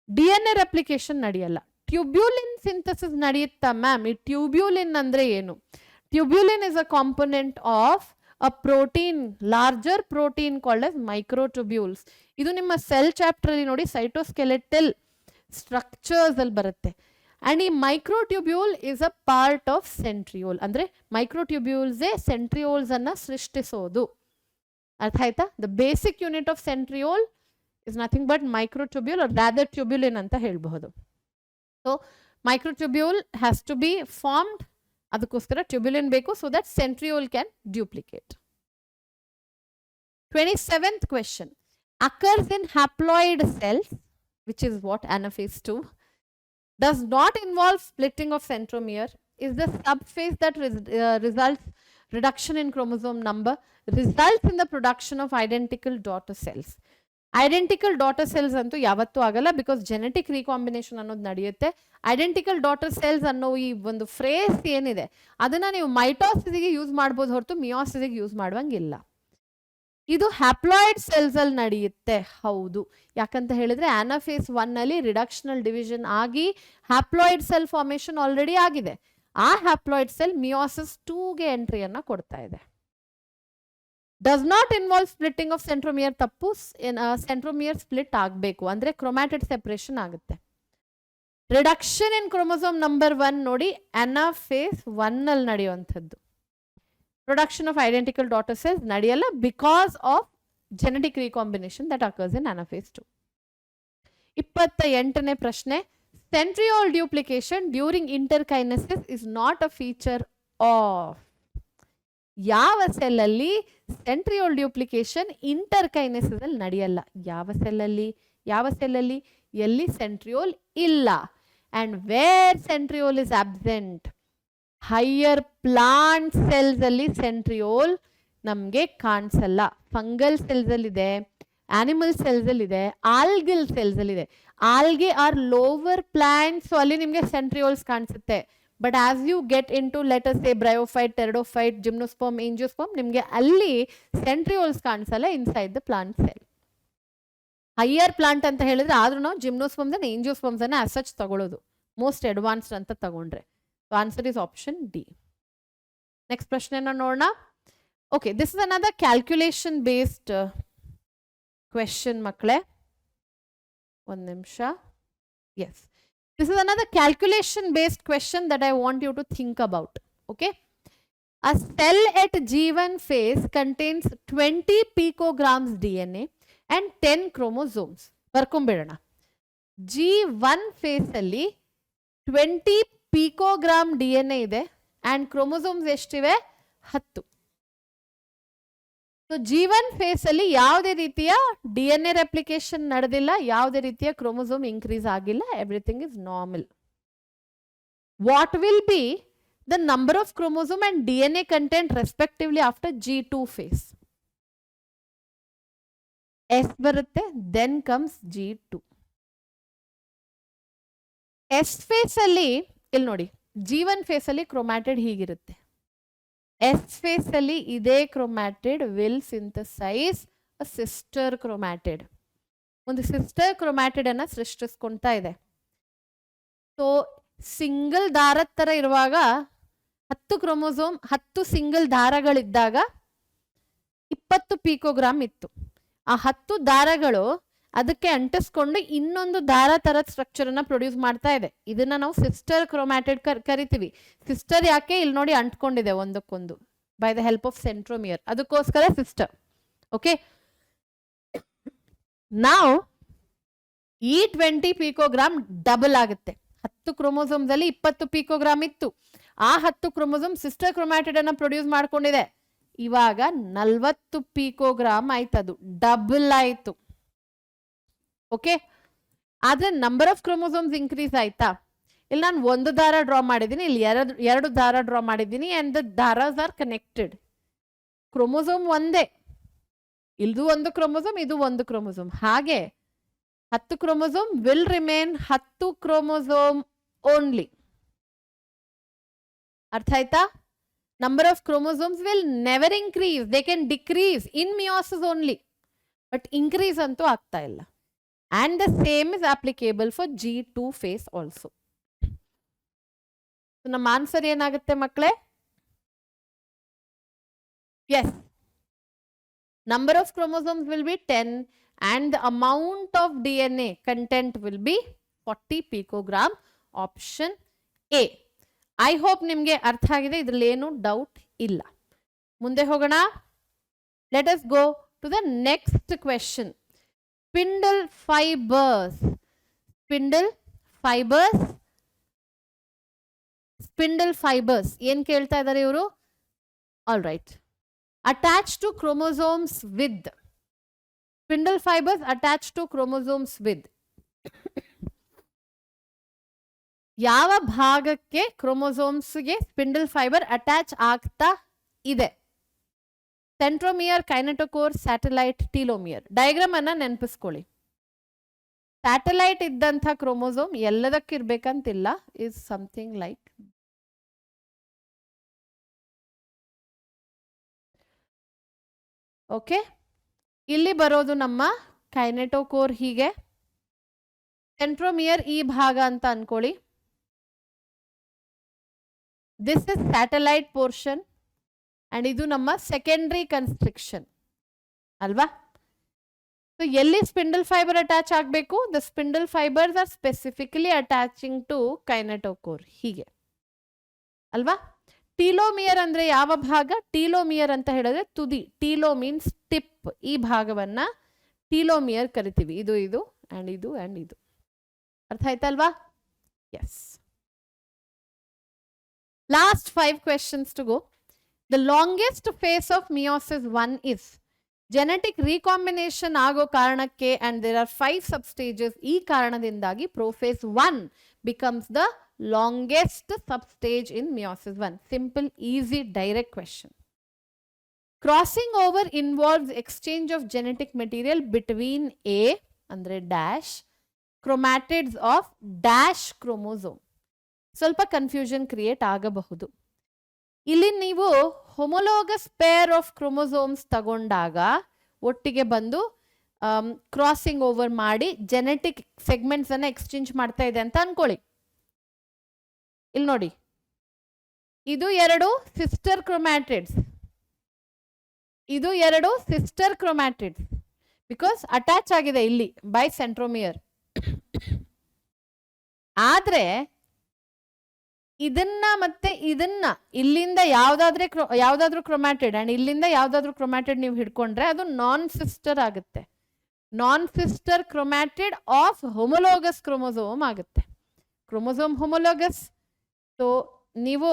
DNA ರೆಪ್ಲಿಕೇಶನ್ ನಡೆಯಲ್ಲ. ಟ್ಯೂಬ್ಯುಲಿನ್ ಸಿಂಥಸಿಸ್ ನಡೆಯುತ್ತಾ ಮ್ಯಾಮ್? ಈ ಟ್ಯೂಬ್ಯುಲಿನ್ ಅಂದ್ರೆ ಏನು? Tubulin is a component of a protein, larger protein called as microtubules. ಇದು ನಿಮ್ಮ ಸೆಲ್ ಚಾಪ್ಟರ್ ಅಲ್ಲಿ ನೋಡಿ ಸೈಟೋಸ್ಕೆಲೆಟಲ್ ಸ್ಟ್ರಕ್ಚರ್ಸ್ ಅಲ್ಲಿ ಬರುತ್ತೆ. ಅಂಡ್ ಈ microtubule is a part of centriole. ಅಂದ್ರೆ ಮೈಕ್ರೋಟ್ಯೂಬ್ಯೂಲ್ಸೇ ಸೆಂಟ್ರಿಯೋಲ್ಸ್ ಅನ್ನ ಸೃಷ್ಟಿಸೋದು. ಅರ್ಥ ಆಯ್ತಾ? The basic unit of centriole is nothing but microtubule or rather tubulin ಅಂತ ಹೇಳ್ಬಹುದು. So microtubule has to be formed, ಅದಕ್ಕೋಸ್ಕರ ಟ್ಯೂಬ್ಯುಲಿನ್ ಬೇಕು, so that centriole can duplicate. 27th question. Occurs in haploid cells, which is what anaphase 2. Does not involve splitting of centromere. Is the subphase that results reduction in chromosome number, results in the production of identical daughter cells. Identical daughter cells ಅಂತೂ ಯಾವತ್ತೂ ಆಗಲ್ಲ, because genetic recombination ಅನ್ನೋದು ನಡೆಯುತ್ತೆ. Identical daughter cells ಅನ್ನೋ ಈ ಒಂದು phrase ಏನಿದೆ ಅದನ್ನ ನೀವು ಮೈಟೋಸಿಸ್ಗೆ ಯೂಸ್ ಮಾಡ್ಬೋದು ಹೊರತು ಮಿಯೋಸಿಸ್ಗೆ ಯೂಸ್ ಮಾಡುವಂಗಿಲ್ಲ. ಇದು ಹ್ಯಾಪ್ಲಾಯ್ಡ್ ಸೆಲ್ಸ್ ಅಲ್ಲಿ ನಡೆಯುತ್ತೆ. ಹೌದು, ಯಾಕಂತ ಹೇಳಿದ್ರೆ ಆನಾಫೇಸ್ 1 ಅಲ್ಲಿ ರಿಡಕ್ಷನಲ್ ಡಿವಿಷನ್ ಆಗಿ ಹ್ಯಾಪ್ಲಾಯ್ಡ್ ಸೆಲ್ ಫಾರ್ಮೇಶನ್ ಆಲ್ರೆಡಿ ಆಗಿದೆ. ಆ ಹ್ಯಾಪ್ಲಾಯ್ಡ್ ಸೆಲ್ ಮಿಯೋಸಿಸ್ 2ಗೆ ಎಂಟ್ರಿಯನ್ನ ಕೊಡ್ತಾ ಇದೆ. Does not involve splitting of centromere. ತಪ್ಪು. ಸೆಂಟ್ರೋಮಿಯರ್ ಸ್ಪ್ಲಿಟ್ ಆಗಬೇಕು, ಅಂದ್ರೆ ಕ್ರೊಮ್ಯಾಟಿಡ್ ಸೆಪರೇಷನ್ ಆಗುತ್ತೆ. ರಿಡಕ್ಷನ್ ಇನ್ ಕ್ರೋಮೋಸೋಮ್ ನಂಬರ್ 1 ನೋಡಿ ಆನಾಫೇಸ್ 1 ಅಲ್ಲಿ ನಡೆಯುವಂಥದ್ದು. Production of identical daughter cells ನಡೆಯಲ್ಲ, because of genetic recombination that occurs in anaphase 2. 28ನೇ ಪ್ರಶ್ನೆ. Centriole duplication during interkinesis is not a feature of. ಯಾವ ಸೆಲ್ ಅಲ್ಲಿ ಸೆಂಟ್ರಿಯೋಲ್ ಡ್ಯೂಪ್ಲಿಕೇಶನ್ ಇಂಟರ್ಕೈನೆಸಿಸ್ ಅಲ್ಲಿ ನಡೆಯಲ್ಲ? ಯಾವ ಸೆಲ್ ಅಲ್ಲಿ ಎಲ್ಲಿ ಸೆಂಟ್ರಿಯೋಲ್ ಇಲ್ಲ. And where centriole is absent, higher plant cells ಅಲ್ಲಿ ಸೆಂಟ್ರಿಯೋಲ್ ನಮ್ಗೆ ಕಾಣಿಸಲ್ಲ. ಫಂಗಲ್ ಸೆಲ್ಸ್ ಅಲ್ಲಿ ಇದೆ, ಆನಿಮಲ್ ಸೆಲ್ಸ್ ಅಲ್ಲಿ ಇದೆ, ಆಲ್ಗಿಲ್ ಸೆಲ್ಸ್ ಅಲ್ಲಿ ಇದೆ. Algae are lower plants, so ಅಲ್ಲಿ ನಿಮ್ಗೆ ಸೆಂಟ್ರಿಯೋಲ್ಸ್ ಕಾಣಿಸುತ್ತೆ. But as you get in to let us say bryophyte, pteridophyte, gymnosperm, angiosperm, ನಿಮ್ಗೆ ಅಲ್ಲಿ ಸೆಂಟ್ರಿಯೋಲ್ಸ್ ಕಾಣಿಸಲ್ಲ inside the plant cell. Higher plant ಅಂತ ಹೇಳಿದ್ರೆ ಆದ್ರೂ ನಾವು ಜಿಮ್ನೋಸ್ಪರ್ಮ್ಸ್ ಅಂಡ್ ಏಂಜಿಯೋಸ್ಪರ್ಮ್ಸ್ ಅನ್ನ ಆಸ್ ಸಚ್ ತಗೊಳ್ಳೋದು, ಮೋಸ್ಟ್ ಅಡ್ವಾನ್ಸ್ಡ್ ಅಂತ ತಗೊಂಡ್ರೆ. So answer is option D. Next ಪ್ರಶ್ನೆನ ನೋಡೋಣ. Okay, this is another calculation based question ಮಕ್ಕಳೇ. ಒಂದು ನಿಮಿಷ. Yes, this is another calculation based question that I want you to think about. Okay, a cell at G1 phase contains 20 picograms DNA and 10 chromosomes. ಬರ್ಕೊಂಬಿಡೋಣ. G1 phase ಅಲ್ಲಿ 20 picogram DNA ಇದೆ and chromosomes ಎಷ್ಟಿವೆ? 10. So G1 phase ಅಲ್ಲಿ ಯಾವುದೇ ರೀತಿಯ DNA replication ನಡೆದಿಲ್ಲ, ಯಾವುದೇ ರೀತಿಯ chromosome increase ಆಗಿಲ್ಲ, everything is normal. What will be the number of chromosome and DNA content respectively after G2 phase? S ಬರುತ್ತೆ, then comes G2. S phase ಅಲ್ಲಿ ಇಲ್ಲಿ ನೋಡಿ, G1 ಫೇಸ್ ಅಲ್ಲಿ ಕ್ರೋಮ್ಯಾಟಿಡ್ ಹೀಗಿರುತ್ತೆ. ಎಸ್ ಫೇಸ್ ಅಲ್ಲಿ ಇದೇ ಕ್ರೋಮ್ಯಾಟಿಡ್ ವಿಲ್ ಸಿಂಥಸೈಸ್ ಅ ಸಿಸ್ಟರ್ ಕ್ರೋಮ್ಯಾಟಿಡ್. ಒಂದು sister ಕ್ರೋಮ್ಯಾಟಿಡ್ ಅನ್ನ ಸೃಷ್ಟಿಸ್ಕೊಂತಾ ಇದೆ. ಸೊ ಸಿಂಗಲ್ ದಾರದ ತರ ಇರುವಾಗ 10 ಕ್ರೋಮೋಸೋಮ್ 10 ಸಿಂಗಲ್ ದಾರಗಳಿದ್ದಾಗ 20 ಪಿಕೋಗ್ರಾಮ್ ಇತ್ತು. ಆ 10 ದಾರಗಳು ಅದಕ್ಕೆ ಅಂಟಿಸ್ಕೊಂಡು ಇನ್ನೊಂದು ದಾರ ತರದ ಸ್ಟ್ರಕ್ಚರ್ ಅನ್ನ ಪ್ರೊಡ್ಯೂಸ್ ಮಾಡ್ತಾ ಇದೆ. ಇದನ್ನ ನಾವು ಸಿಸ್ಟರ್ ಕ್ರೋಮ್ಯಾಟಿಡ್ ಕರಿತೀವಿ. ಸಿಸ್ಟರ್ ಯಾಕೆ? ಇಲ್ಲಿ ನೋಡಿ ಅಂಟ್ಕೊಂಡಿದೆ ಒಂದಕ್ಕೊಂದು by the help of centromere, ಅದಕ್ಕೋಸ್ಕರ ಸಿಸ್ಟರ್. ಓಕೆ, ನಾವು ಈ 20 ಪಿಕೋಗ್ರಾಮ್ ಡಬಲ್ ಆಗುತ್ತೆ. 10 ಕ್ರೋಮೋಸೋಮ್ಸ್ ಅಲ್ಲಿ 20 ಪಿಕೋಗ್ರಾಮ್ ಇತ್ತು. ಆ 10 ಕ್ರೋಮೋಸೋಮ್ ಸಿಸ್ಟರ್ ಕ್ರೋಮ್ಯಾಟಿಡ್ ಅನ್ನ ಪ್ರೊಡ್ಯೂಸ್ ಮಾಡ್ಕೊಂಡಿದೆ. ಇವಾಗ 40 ಪಿಕೋಗ್ರಾಮ್ ಆಯ್ತದು, ಡಬಲ್ ಆಯ್ತು. ಓಕೆ, ಆದ್ರೆ ನಂಬರ್ ಆಫ್ ಕ್ರೋಮೋಸೋಮ್ಸ್ ಇನ್ಕ್ರೀಸ್ ಆಯ್ತಾ? ಇಲ್ಲಿ ನಾನು ಒಂದು ದಾರ ಡ್ರಾ ಮಾಡಿದ್ದೀನಿ, ಇಲ್ಲಿ ಎರಡು ದಾರ ಡ್ರಾ ಮಾಡಿದ್ದೀನಿ ಅಂಡ್ ದ ದಾರಾಸ್ ಆರ್ ಕನೆಕ್ಟೆಡ್. ಕ್ರೋಮೋಸೋಮ್ ಒಂದೇ, ಇದು ಒಂದು ಕ್ರೋಮೋಸೋಮ್, ಇದು ಒಂದು ಕ್ರೋಮೋಸೋಮ್. ಹಾಗೆ 10 chromosome will remain 10 chromosome only. ಅರ್ಥ ಆಯ್ತಾ? Number of chromosomes will never increase, they can decrease in meiosis only, but increase ಅಂತೂ ಆಗ್ತಾ ಇಲ್ಲ. And the same is applicable for G2 phase also. So ನಮ್ಮ answer ಏನಾಗುತ್ತೆ ಮಕ್ಕಳೇ? Yes, number of chromosomes will be 10 and the amount of DNA content will be 40 picogram option A. I hope ನಿಮಗೆ ಅರ್ಥ ಆಗಿದೆ, ಇದ್ರಲ್ಲಿ ಏನು ಡೌಟ್ ಇಲ್ಲ. ಮುಂದೆ ಹೋಗೋಣ. Let us go to the next question. Spindle fibres. Spindle fibres. Spindle fibres ಏನ್ ಕೇಳ್ತಾ ಇದ್ದಾರೆ ಇವರು? All right. Attach to chromosomes with. Spindle fibres attach to chromosomes with. ಯಾವ ಭಾಗಕ್ಕೆ ಕ್ರೋಮೋಸೋಮ್ಸ್ಗೆ ಸ್ಪಿಂಡಲ್ ಫೈಬರ್ ಅಟ್ಯಾಚ್ ಆಗ್ತಾ ಇದೆ? Centromere, kinetochore, satellite, telomere. Diagram ಅನ್ನ ನೆನಪಿಸ್ಕೊಳ್ಳಿ. ಸ್ಯಾಟಲೈಟ್ ಇದ್ದಂಥ ಕ್ರೋಮೋಸೋಮ್ ಎಲ್ಲದಕ್ಕಿರ್ಬೇಕಂತಿಲ್ಲ. Is something like okay. ಇಲ್ಲಿ ಬರೋದು ನಮ್ಮ ಕೈನೆಟೋಕೋರ್. ಹೀಗೆ ಸೆಂಟ್ರೋಮಿಯರ್ ಈ ಭಾಗ ಅಂತ ಅನ್ಕೊಳ್ಳಿ. This is satellite portion and ಇದು ನಮ್ಮ ಸೆಕೆಂಡರಿ ಕನ್ಸ್ಟ್ರಿಕ್ಷನ್ ಅಲ್ವಾ? ಸೊ ಎಲ್ಲಿ ಸ್ಪಿಂಡಲ್ ಫೈಬರ್ ಅಟ್ಯಾಚ್ ಆಗಬೇಕು? The spindle fibres are specifically attaching to kinetochore. ಹೀಗೆ ಅಲ್ವಾ? ಟೀಲೋಮಿಯರ್ ಅಂದ್ರೆ ಯಾವ ಭಾಗ? ಟೀಲೋಮಿಯರ್ ಅಂತ ಹೇಳಿದ್ರೆ ತುದಿ. ಟೀಲೋ ಮೀನ್ಸ್ ಟಿಪ್. ಈ ಭಾಗವನ್ನ ಟೀಲೋಮಿಯರ್ ಕರಿತೀವಿ. ಇದು ಇದು ಅಂಡ್ ಇದು ಅಂಡ್ ಇದು. ಅರ್ಥ ಆಯ್ತಲ್ವಾ? S. Last 5 questions to go. The longest phase of meiosis 1 is genetic recombination ಆಗೋ ಕಾರಣಕ್ಕೆ and there are 5 substages. ಈ ಕಾರಣದಿಂದಾಗಿ prophase 1 becomes the longest substage in meiosis 1. Simple, easy, direct question. Crossing over involves exchange of genetic material between A andre dash chromatids of dash chromosome. ಸ್ವಲ್ಪ confusion create ಆಗಬಹುದು. ಇಲ್ಲಿ ನೀವು ಹೊಮೊಲೋಗಸ್ pair of chromosomes ತಗೊಂಡಾಗ ಒಟ್ಟಿಗೆ ಬಂದು crossing over ಮಾಡಿ genetic segments ಅನ್ನ exchange ಮಾಡ್ತಾ ಇದೆ ಅಂತ ಅನ್ಕೊಳ್ಳಿ. ಇಲ್ಲಿ ನೋಡಿ, ಇದು 2 ಸಿಸ್ಟರ್ ಕ್ರೋಮ್ಯಾಟಿಡ್ಸ್, ಇದು 2 ಸಿಸ್ಟರ್ ಕ್ರೋಮ್ಯಾಟಿಡ್ಸ್ ಬಿಕಾಸ್ ಅಟ್ಯಾಚ್ ಆಗಿದೆ ಇಲ್ಲಿ ಬೈ ಸೆಂಟ್ರೋಮಿಯರ್. ಆದ್ರೆ ಇದನ್ನ ಮತ್ತೆ ಇದನ್ನ ಇಲ್ಲಿಂದ ಯಾವ್ದಾದ್ರೂ ಕ್ರೊಮ್ಯಾಟಿಡ್ ಅಂಡ್ ಇಲ್ಲಿಂದ ಯಾವ್ದಾದ್ರೂ ಕ್ರೊಮ್ಯಾಟಿಡ್ ನೀವು ಹಿಡ್ಕೊಂಡ್ರೆ ಅದು ನಾನ್ ಸಿಸ್ಟರ್ ಆಗುತ್ತೆ. Non sister chromatid of homologous chromosome ಆಗುತ್ತೆ. ಕ್ರೋಮೋಸೋಮ್ ಹೊಮೊಲೋಗಸ್. ಸೊ ನೀವು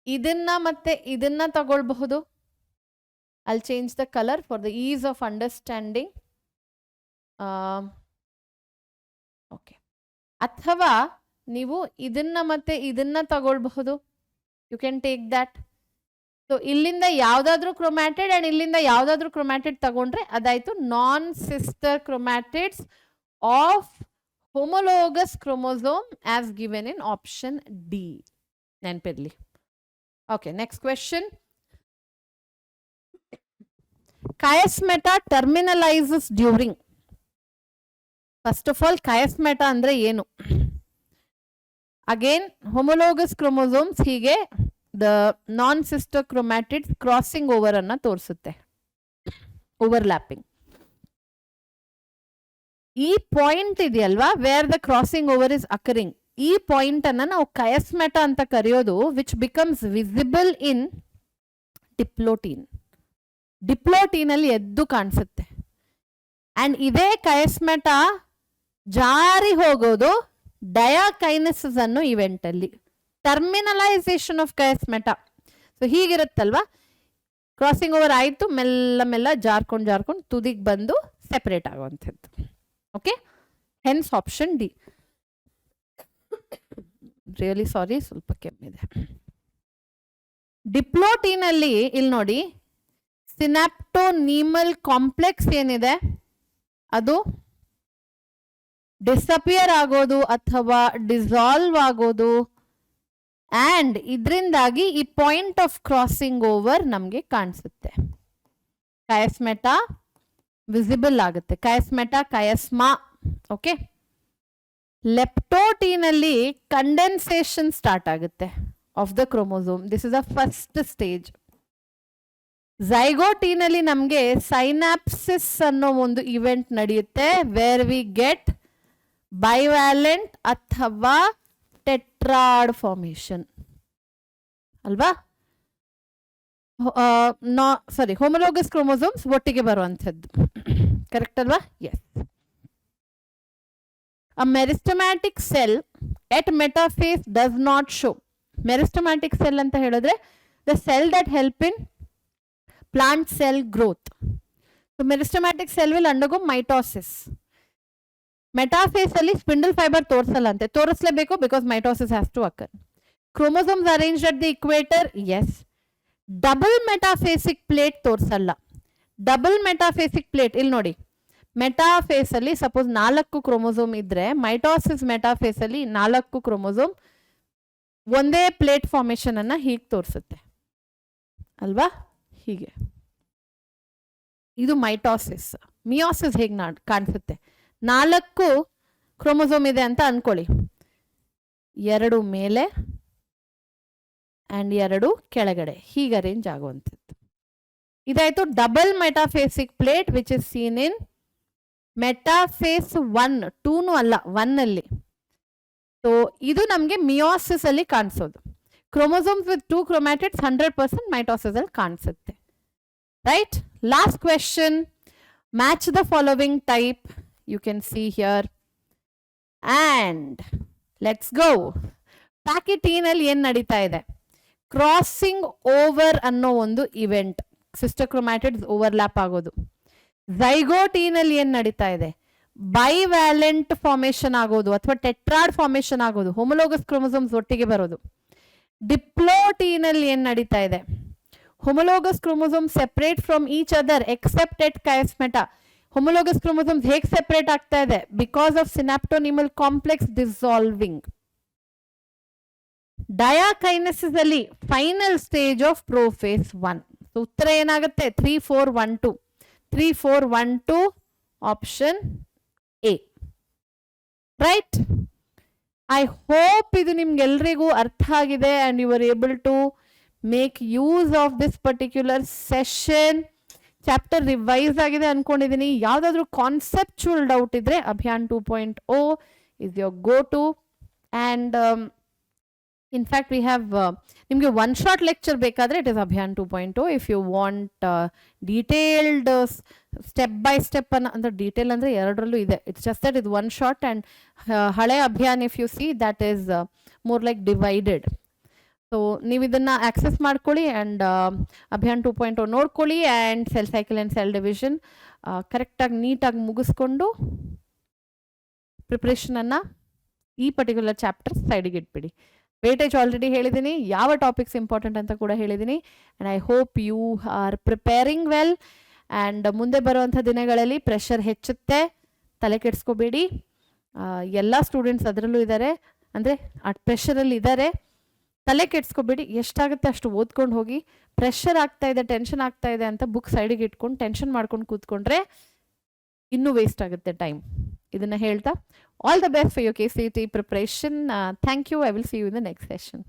ಇದನ್ನ ಮತ್ತೆ ಇದನ್ನ ತಗೊಳ್ಬಹುದು. I'll change the color for the ease of understanding. Okay. ಅಥವಾ ನೀವು ಇದನ್ನ ಮತ್ತೆ ಇದನ್ನ ತಗೊಳ್ಬಹುದು. You can take that. So ಇಲ್ಲಿಂದ ಯಾವ್ದಾದ್ರು ಕ್ರೊಮ್ಯಾಟಿಡ್ ಅಂಡ್ ಇಲ್ಲಿಂದ ಯಾವ್ದಾದ್ರು ಕ್ರೊಮ್ಯಾಟಿಡ್ ತಗೊಂಡ್ರೆ ಅದಾಯ್ತು non sister chromatids of homologous chromosome as given in option D. ನೆನಪಿರ್ಲಿ. Okay, next question. Chiasmata terminalises during. First of all chiasmata ಅಂದ್ರೆ ಏನು? ಅಗೇನ್ ಹೊಮೊಲೋಗಸ್ ಕ್ರೋಮೋಸೋಮ್ಸ್ ಹೀಗೆ the non sister chromatids crossing over ಅನ್ನ ತೋರಿಸುತ್ತೆ, overlapping. ಈ point ಇದೆಯಲ್ವಾ, where the crossing over is occurring, ಈ point ಅನ್ನ ನಾವು ಕಯಸ್ಮೆಟಾ ಅಂತ ಕರೆಯೋದು, ವಿಚ್ ಬಿಕಮ್ಸ್ ವಿಸಿಬಲ್ ಇನ್ ಡಿಪ್ಲೋಟೀನ್. ಡಿಪ್ಲೋಟೀನ್ ಅಲ್ಲಿ ಎದ್ದು ಕಾಣಿಸುತ್ತೆ. ಅಂಡ್ ಇದೇ ಕಯಸ್ಮೆಟಾ ಜಾರಿ ಹೋಗೋದು ಡಯಾಕೈನೆಸಿಸ್ ಅನ್ನೋ ಇವೆಂಟ್ ಅಲ್ಲಿ. ಟರ್ಮಿನಲೈಸೇಷನ್ ಆಫ್ ಕಯಸ್ಮೆಟಾ. ಸೊ ಹೀಗಿರುತ್ತಲ್ವಾ, ಕ್ರಾಸಿಂಗ್ ಓವರ್ ಆಯ್ತು, ಮೆಲ್ಲ ಮೆಲ್ಲ ಜಾರ್ಕೊಂಡು ತುದಿಗೆ ಬಂದು ಸೆಪರೇಟ್ ಆಗುವಂಥದ್ದು. Okay, hence option D. Really sorry, ಸ್ವಲ್ಪ ಕೆಮ್ಮಿದೆ. ಡಿಪ್ಲೋಟೀನ್ ಅಲ್ಲಿ ಇಲ್ಲಿ ನೋಡಿ, ಸಿನಾಪ್ಟೋನೀಮಲ್ ಕಾಂಪ್ಲೆಕ್ಸ್ ಏನಿದೆ ಅದು ಡಿಸಪಿಯರ್ ಆಗೋದು ಅಥವಾ ಡಿಸಾಲ್ವ್ ಆಗೋದು, ಅಂಡ್ ಇದರಿಂದಾಗಿ ಈ ಪಾಯಿಂಟ್ ಆಫ್ ಕ್ರಾಸಿಂಗ್ ಓವರ್ ನಮಗೆ ಕಾಣಿಸುತ್ತೆ. ಕಯಸ್ಮೆಟಾ ವಿಸಿಬಲ್ ಆಗುತ್ತೆ. ಕಯಸ್ಮೆಟಾ, ಕಯಸ್ಮಾ. ಓಕೆ, ಲೆಪ್ಟೋಟೀನ್ ಅಲ್ಲಿ ಕಂಡೆನ್ಸೇಷನ್ ಸ್ಟಾರ್ಟ್ ಆಗುತ್ತೆ of the chromosome. This is the first stage. Zygotene ಅಲ್ಲಿ ನಮಗೆ ಸೈನಾಪ್ಸಿಸ್ ಅನ್ನೋ ಒಂದು ಇವೆಂಟ್ ನಡೆಯುತ್ತೆ, ವೇರ್ ವಿ ಗೆಟ್ ಬೈವ್ಯಾಲೆಂಟ್ ಅಥವಾ ಟೆಟ್ರಾಡ್ ಫಾರ್ಮೇಶನ್ ಅಲ್ವಾ? ಹೋಮೋಲೋಗಸ್ ಕ್ರೋಮೋಸೋಮ್ಸ್ ಒಟ್ಟಿಗೆ ಬರುವಂಥದ್ದು. ಕರೆಕ್ಟ್ ಅಲ್ವಾ? S. A meristematic cell at metaphase does not show. Meristematic cell ಅಂತ ಹೇಳಿದ್ರೆ the cell that help in plant cell growth. So meristematic cell will undergo mitosis. Metaphase ಅಲ್ಲಿ spindle fiber ತೋರಿಸಲ್ಲ ಅಂತೆ. ತೋರಿಸಲೇಬೇಕು because mitosis has to occur. Chromosomes arranged at the equator, yes. Double metaphasic plate ತೋರಿಸಲ್ಲ. Double metaphasic plate ಇಲ್ಲಿ ನೋಡಿ, metaphase ಅಲ್ಲಿ suppose 4 chromosome ಇದ್ರೆ mitosis metaphase ಅಲ್ಲಿ 4 chromosome ಒಂದೇ plate formation ಅನ್ನ ಹೀಗೆ ತೋರಿಸುತ್ತೆ ಅಲ್ವಾ? ಹೀಗೆ ಇದು ಮೈಟೋಸಿಸ್. ಮಿಯೋಸಿಸ್ ಹೇಗೆ ಕಾಣಿಸುತ್ತೆ? 4 ಕ್ರೋಮೋಸೋಮ್ ಇದೆ ಅಂತ ಅನ್ಕೊಳ್ಳಿ, 2 ಮೇಲೆ ಅಂಡ್ 2 ಕೆಳಗಡೆ, ಹೀಗೆ ಅರೇಂಜ್ ಆಗುವಂಥದ್ದು. ಇದಾಯ್ತು double metaphasic plate which is seen in metaphase 1, 2 ಅಲ್ಲ 1 ಅಲ್ಲಿ. ಸೊ ಇದು ನಮಗೆ ಮಿಯೋಸಿಸ್ ಅಲ್ಲಿ ಕಾಣಿಸೋದು. ಕ್ರೋಮೋಸೋಮ್ಸ್ ವಿತ್ 2 ಕ್ರೋಮ್ಯಾಟಿಡ್ಸ್ 100% ಮೈಟೋಸಿಸ್ ಅಲ್ಲಿ ಕಾಣಿಸುತ್ತೆ. Right? Last question, match the following type. You can see here and let's go. ಪ್ಯಾಕಿಟೀನಲ್ಲಿ ಏನ್ ನಡೀತಾ ಇದೆ? ಕ್ರಾಸಿಂಗ್ ಓವರ್ ಅನ್ನೋ ಒಂದು ಇವೆಂಟ್, ಸಿಸ್ಟರ್ ಕ್ರೋಮ್ಯಾಟಿಡ್ಸ್ ಓವರ್ಲ್ಯಾಪ್ ಆಗೋದು. ಝೈಗೋಟೀನಲ್ಲಿ ಏನ್ ನಡೀತಾ ಇದೆ? ಬೈವ್ಯಾಲೆಂಟ್ ಫಾರ್ಮೇಶನ್ ಆಗೋದು ಅಥವಾ ಟೆಟ್ರಾಡ್ ಫಾರ್ಮೇಶನ್ ಆಗೋದು, ಹೋಮೋಲೋಗಸ್ ಕ್ರೋಮೋಸೋಮ್ಸ್ ಒಟ್ಟಿಗೆ ಬರೋದು. ಡಿಪ್ಲೋಟೀನಲ್ಲಿ ಏನ್ ನಡೀತಾ ಇದೆ? Homologous chromosome separate from each other except at chiasmata. Homologous chromosomes ಹೇಗೆ ಸೆಪರೇಟ್ ಆಗ್ತಾ ಇದೆ? Because of synaptonemal complex dissolving. Diakinesis ಅಲ್ಲಿ ಫೈನಲ್ ಸ್ಟೇಜ್ ಆಫ್ ಪ್ರೋಫೇಸ್ 1. ಉತ್ತರ ಏನಾಗುತ್ತೆ? 3, 4, 1, 2. 3, 4, 1, 2 option A. Right? I hope ಇದು ನಿಮ್ಗೆಲ್ರಿಗೂ ಅರ್ಥ ಆಗಿದೆ and you were able to make use of this particular session. Chapter revise ಆಗಿದೆ ಅನ್ಕೊಂಡಿದ್ದೀನಿ. ಯಾವುದಾದ್ರೂ ಕಾನ್ಸೆಪ್ಚುಯಲ್ ಡೌಟ್ ಇದ್ರೆ Abhiyan 2.0 is your go to. And in fact we have ನಿಮಗೆ ಒನ್ ಶಾರ್ಟ್ ಲೆಕ್ಚರ್ ಬೇಕಾದರೆ it is Abhiyan 2.0. If you want detailed step by step ಅಂದರೆ detail ಅಂದರೆ ಎರಡರಲ್ಲೂ ಇದೆ. ಇಟ್ಸ್ ಜಸ್ಟ್ ದಟ್ ಇದು ಒನ್ ಶಾರ್ಟ್ ಆ್ಯಂಡ್ ಹಳೆ Abhiyan if you see that is more like divided. So ನೀವು ಇದನ್ನು ಆಕ್ಸೆಸ್ ಮಾಡ್ಕೊಳ್ಳಿ ಆ್ಯಂಡ್ ಅಭಿಯಾನ್ 2.0 ನೋಡ್ಕೊಳ್ಳಿ and cell cycle and cell division ಕರೆಕ್ಟಾಗಿ ನೀಟಾಗಿ ಮುಗಿಸ್ಕೊಂಡು ಪ್ರಿಪ್ರೇಷನನ್ನು ಈ ಪರ್ಟಿಕ್ಯುಲರ್ ಚಾಪ್ಟರ್ ಸೈಡಿಗೆ ಇಟ್ಬಿಡಿ. ವೇಟೇಜ್ ಆಲ್ರೆಡಿ ಹೇಳಿದ್ದೀನಿ, ಯಾವ ಟಾಪಿಕ್ಸ್ ಇಂಪಾರ್ಟೆಂಟ್ ಅಂತ ಕೂಡ ಹೇಳಿದ್ದೀನಿ. And I hope you are preparing well. And ಮುಂದೆ ಬರುವಂಥ ದಿನಗಳಲ್ಲಿ ಪ್ರೆಷರ್ ಹೆಚ್ಚುತ್ತೆ, ತಲೆ ಕೆಡಿಸ್ಕೋಬೇಡಿ. ಎಲ್ಲ ಸ್ಟೂಡೆಂಟ್ಸ್ ಅದರಲ್ಲೂ ಇದ್ದಾರೆ, ಅಂದರೆ ಆ ಪ್ರೆಷರಲ್ಲಿ ಇದ್ದಾರೆ. ತಲೆ ಕೆಡಿಸ್ಕೋಬೇಡಿ, ಎಷ್ಟಾಗುತ್ತೆ ಅಷ್ಟು ಓದ್ಕೊಂಡು ಹೋಗಿ. ಪ್ರೆಷರ್ ಆಗ್ತಾ ಇದೆ, ಟೆನ್ಷನ್ ಆಗ್ತಾ ಇದೆ ಅಂತ ಬುಕ್ ಸೈಡಿಗೆ ಇಟ್ಕೊಂಡು ಟೆನ್ಷನ್ ಮಾಡ್ಕೊಂಡು ಕೂತ್ಕೊಂಡ್ರೆ ಇನ್ನೂ ವೇಸ್ಟ್ ಆಗುತ್ತೆ ಟೈಮ್. ಇದನ್ನು ಹೇಳ್ತಾ all the best for your KCET preparation. Thank you. I will see you in the next session.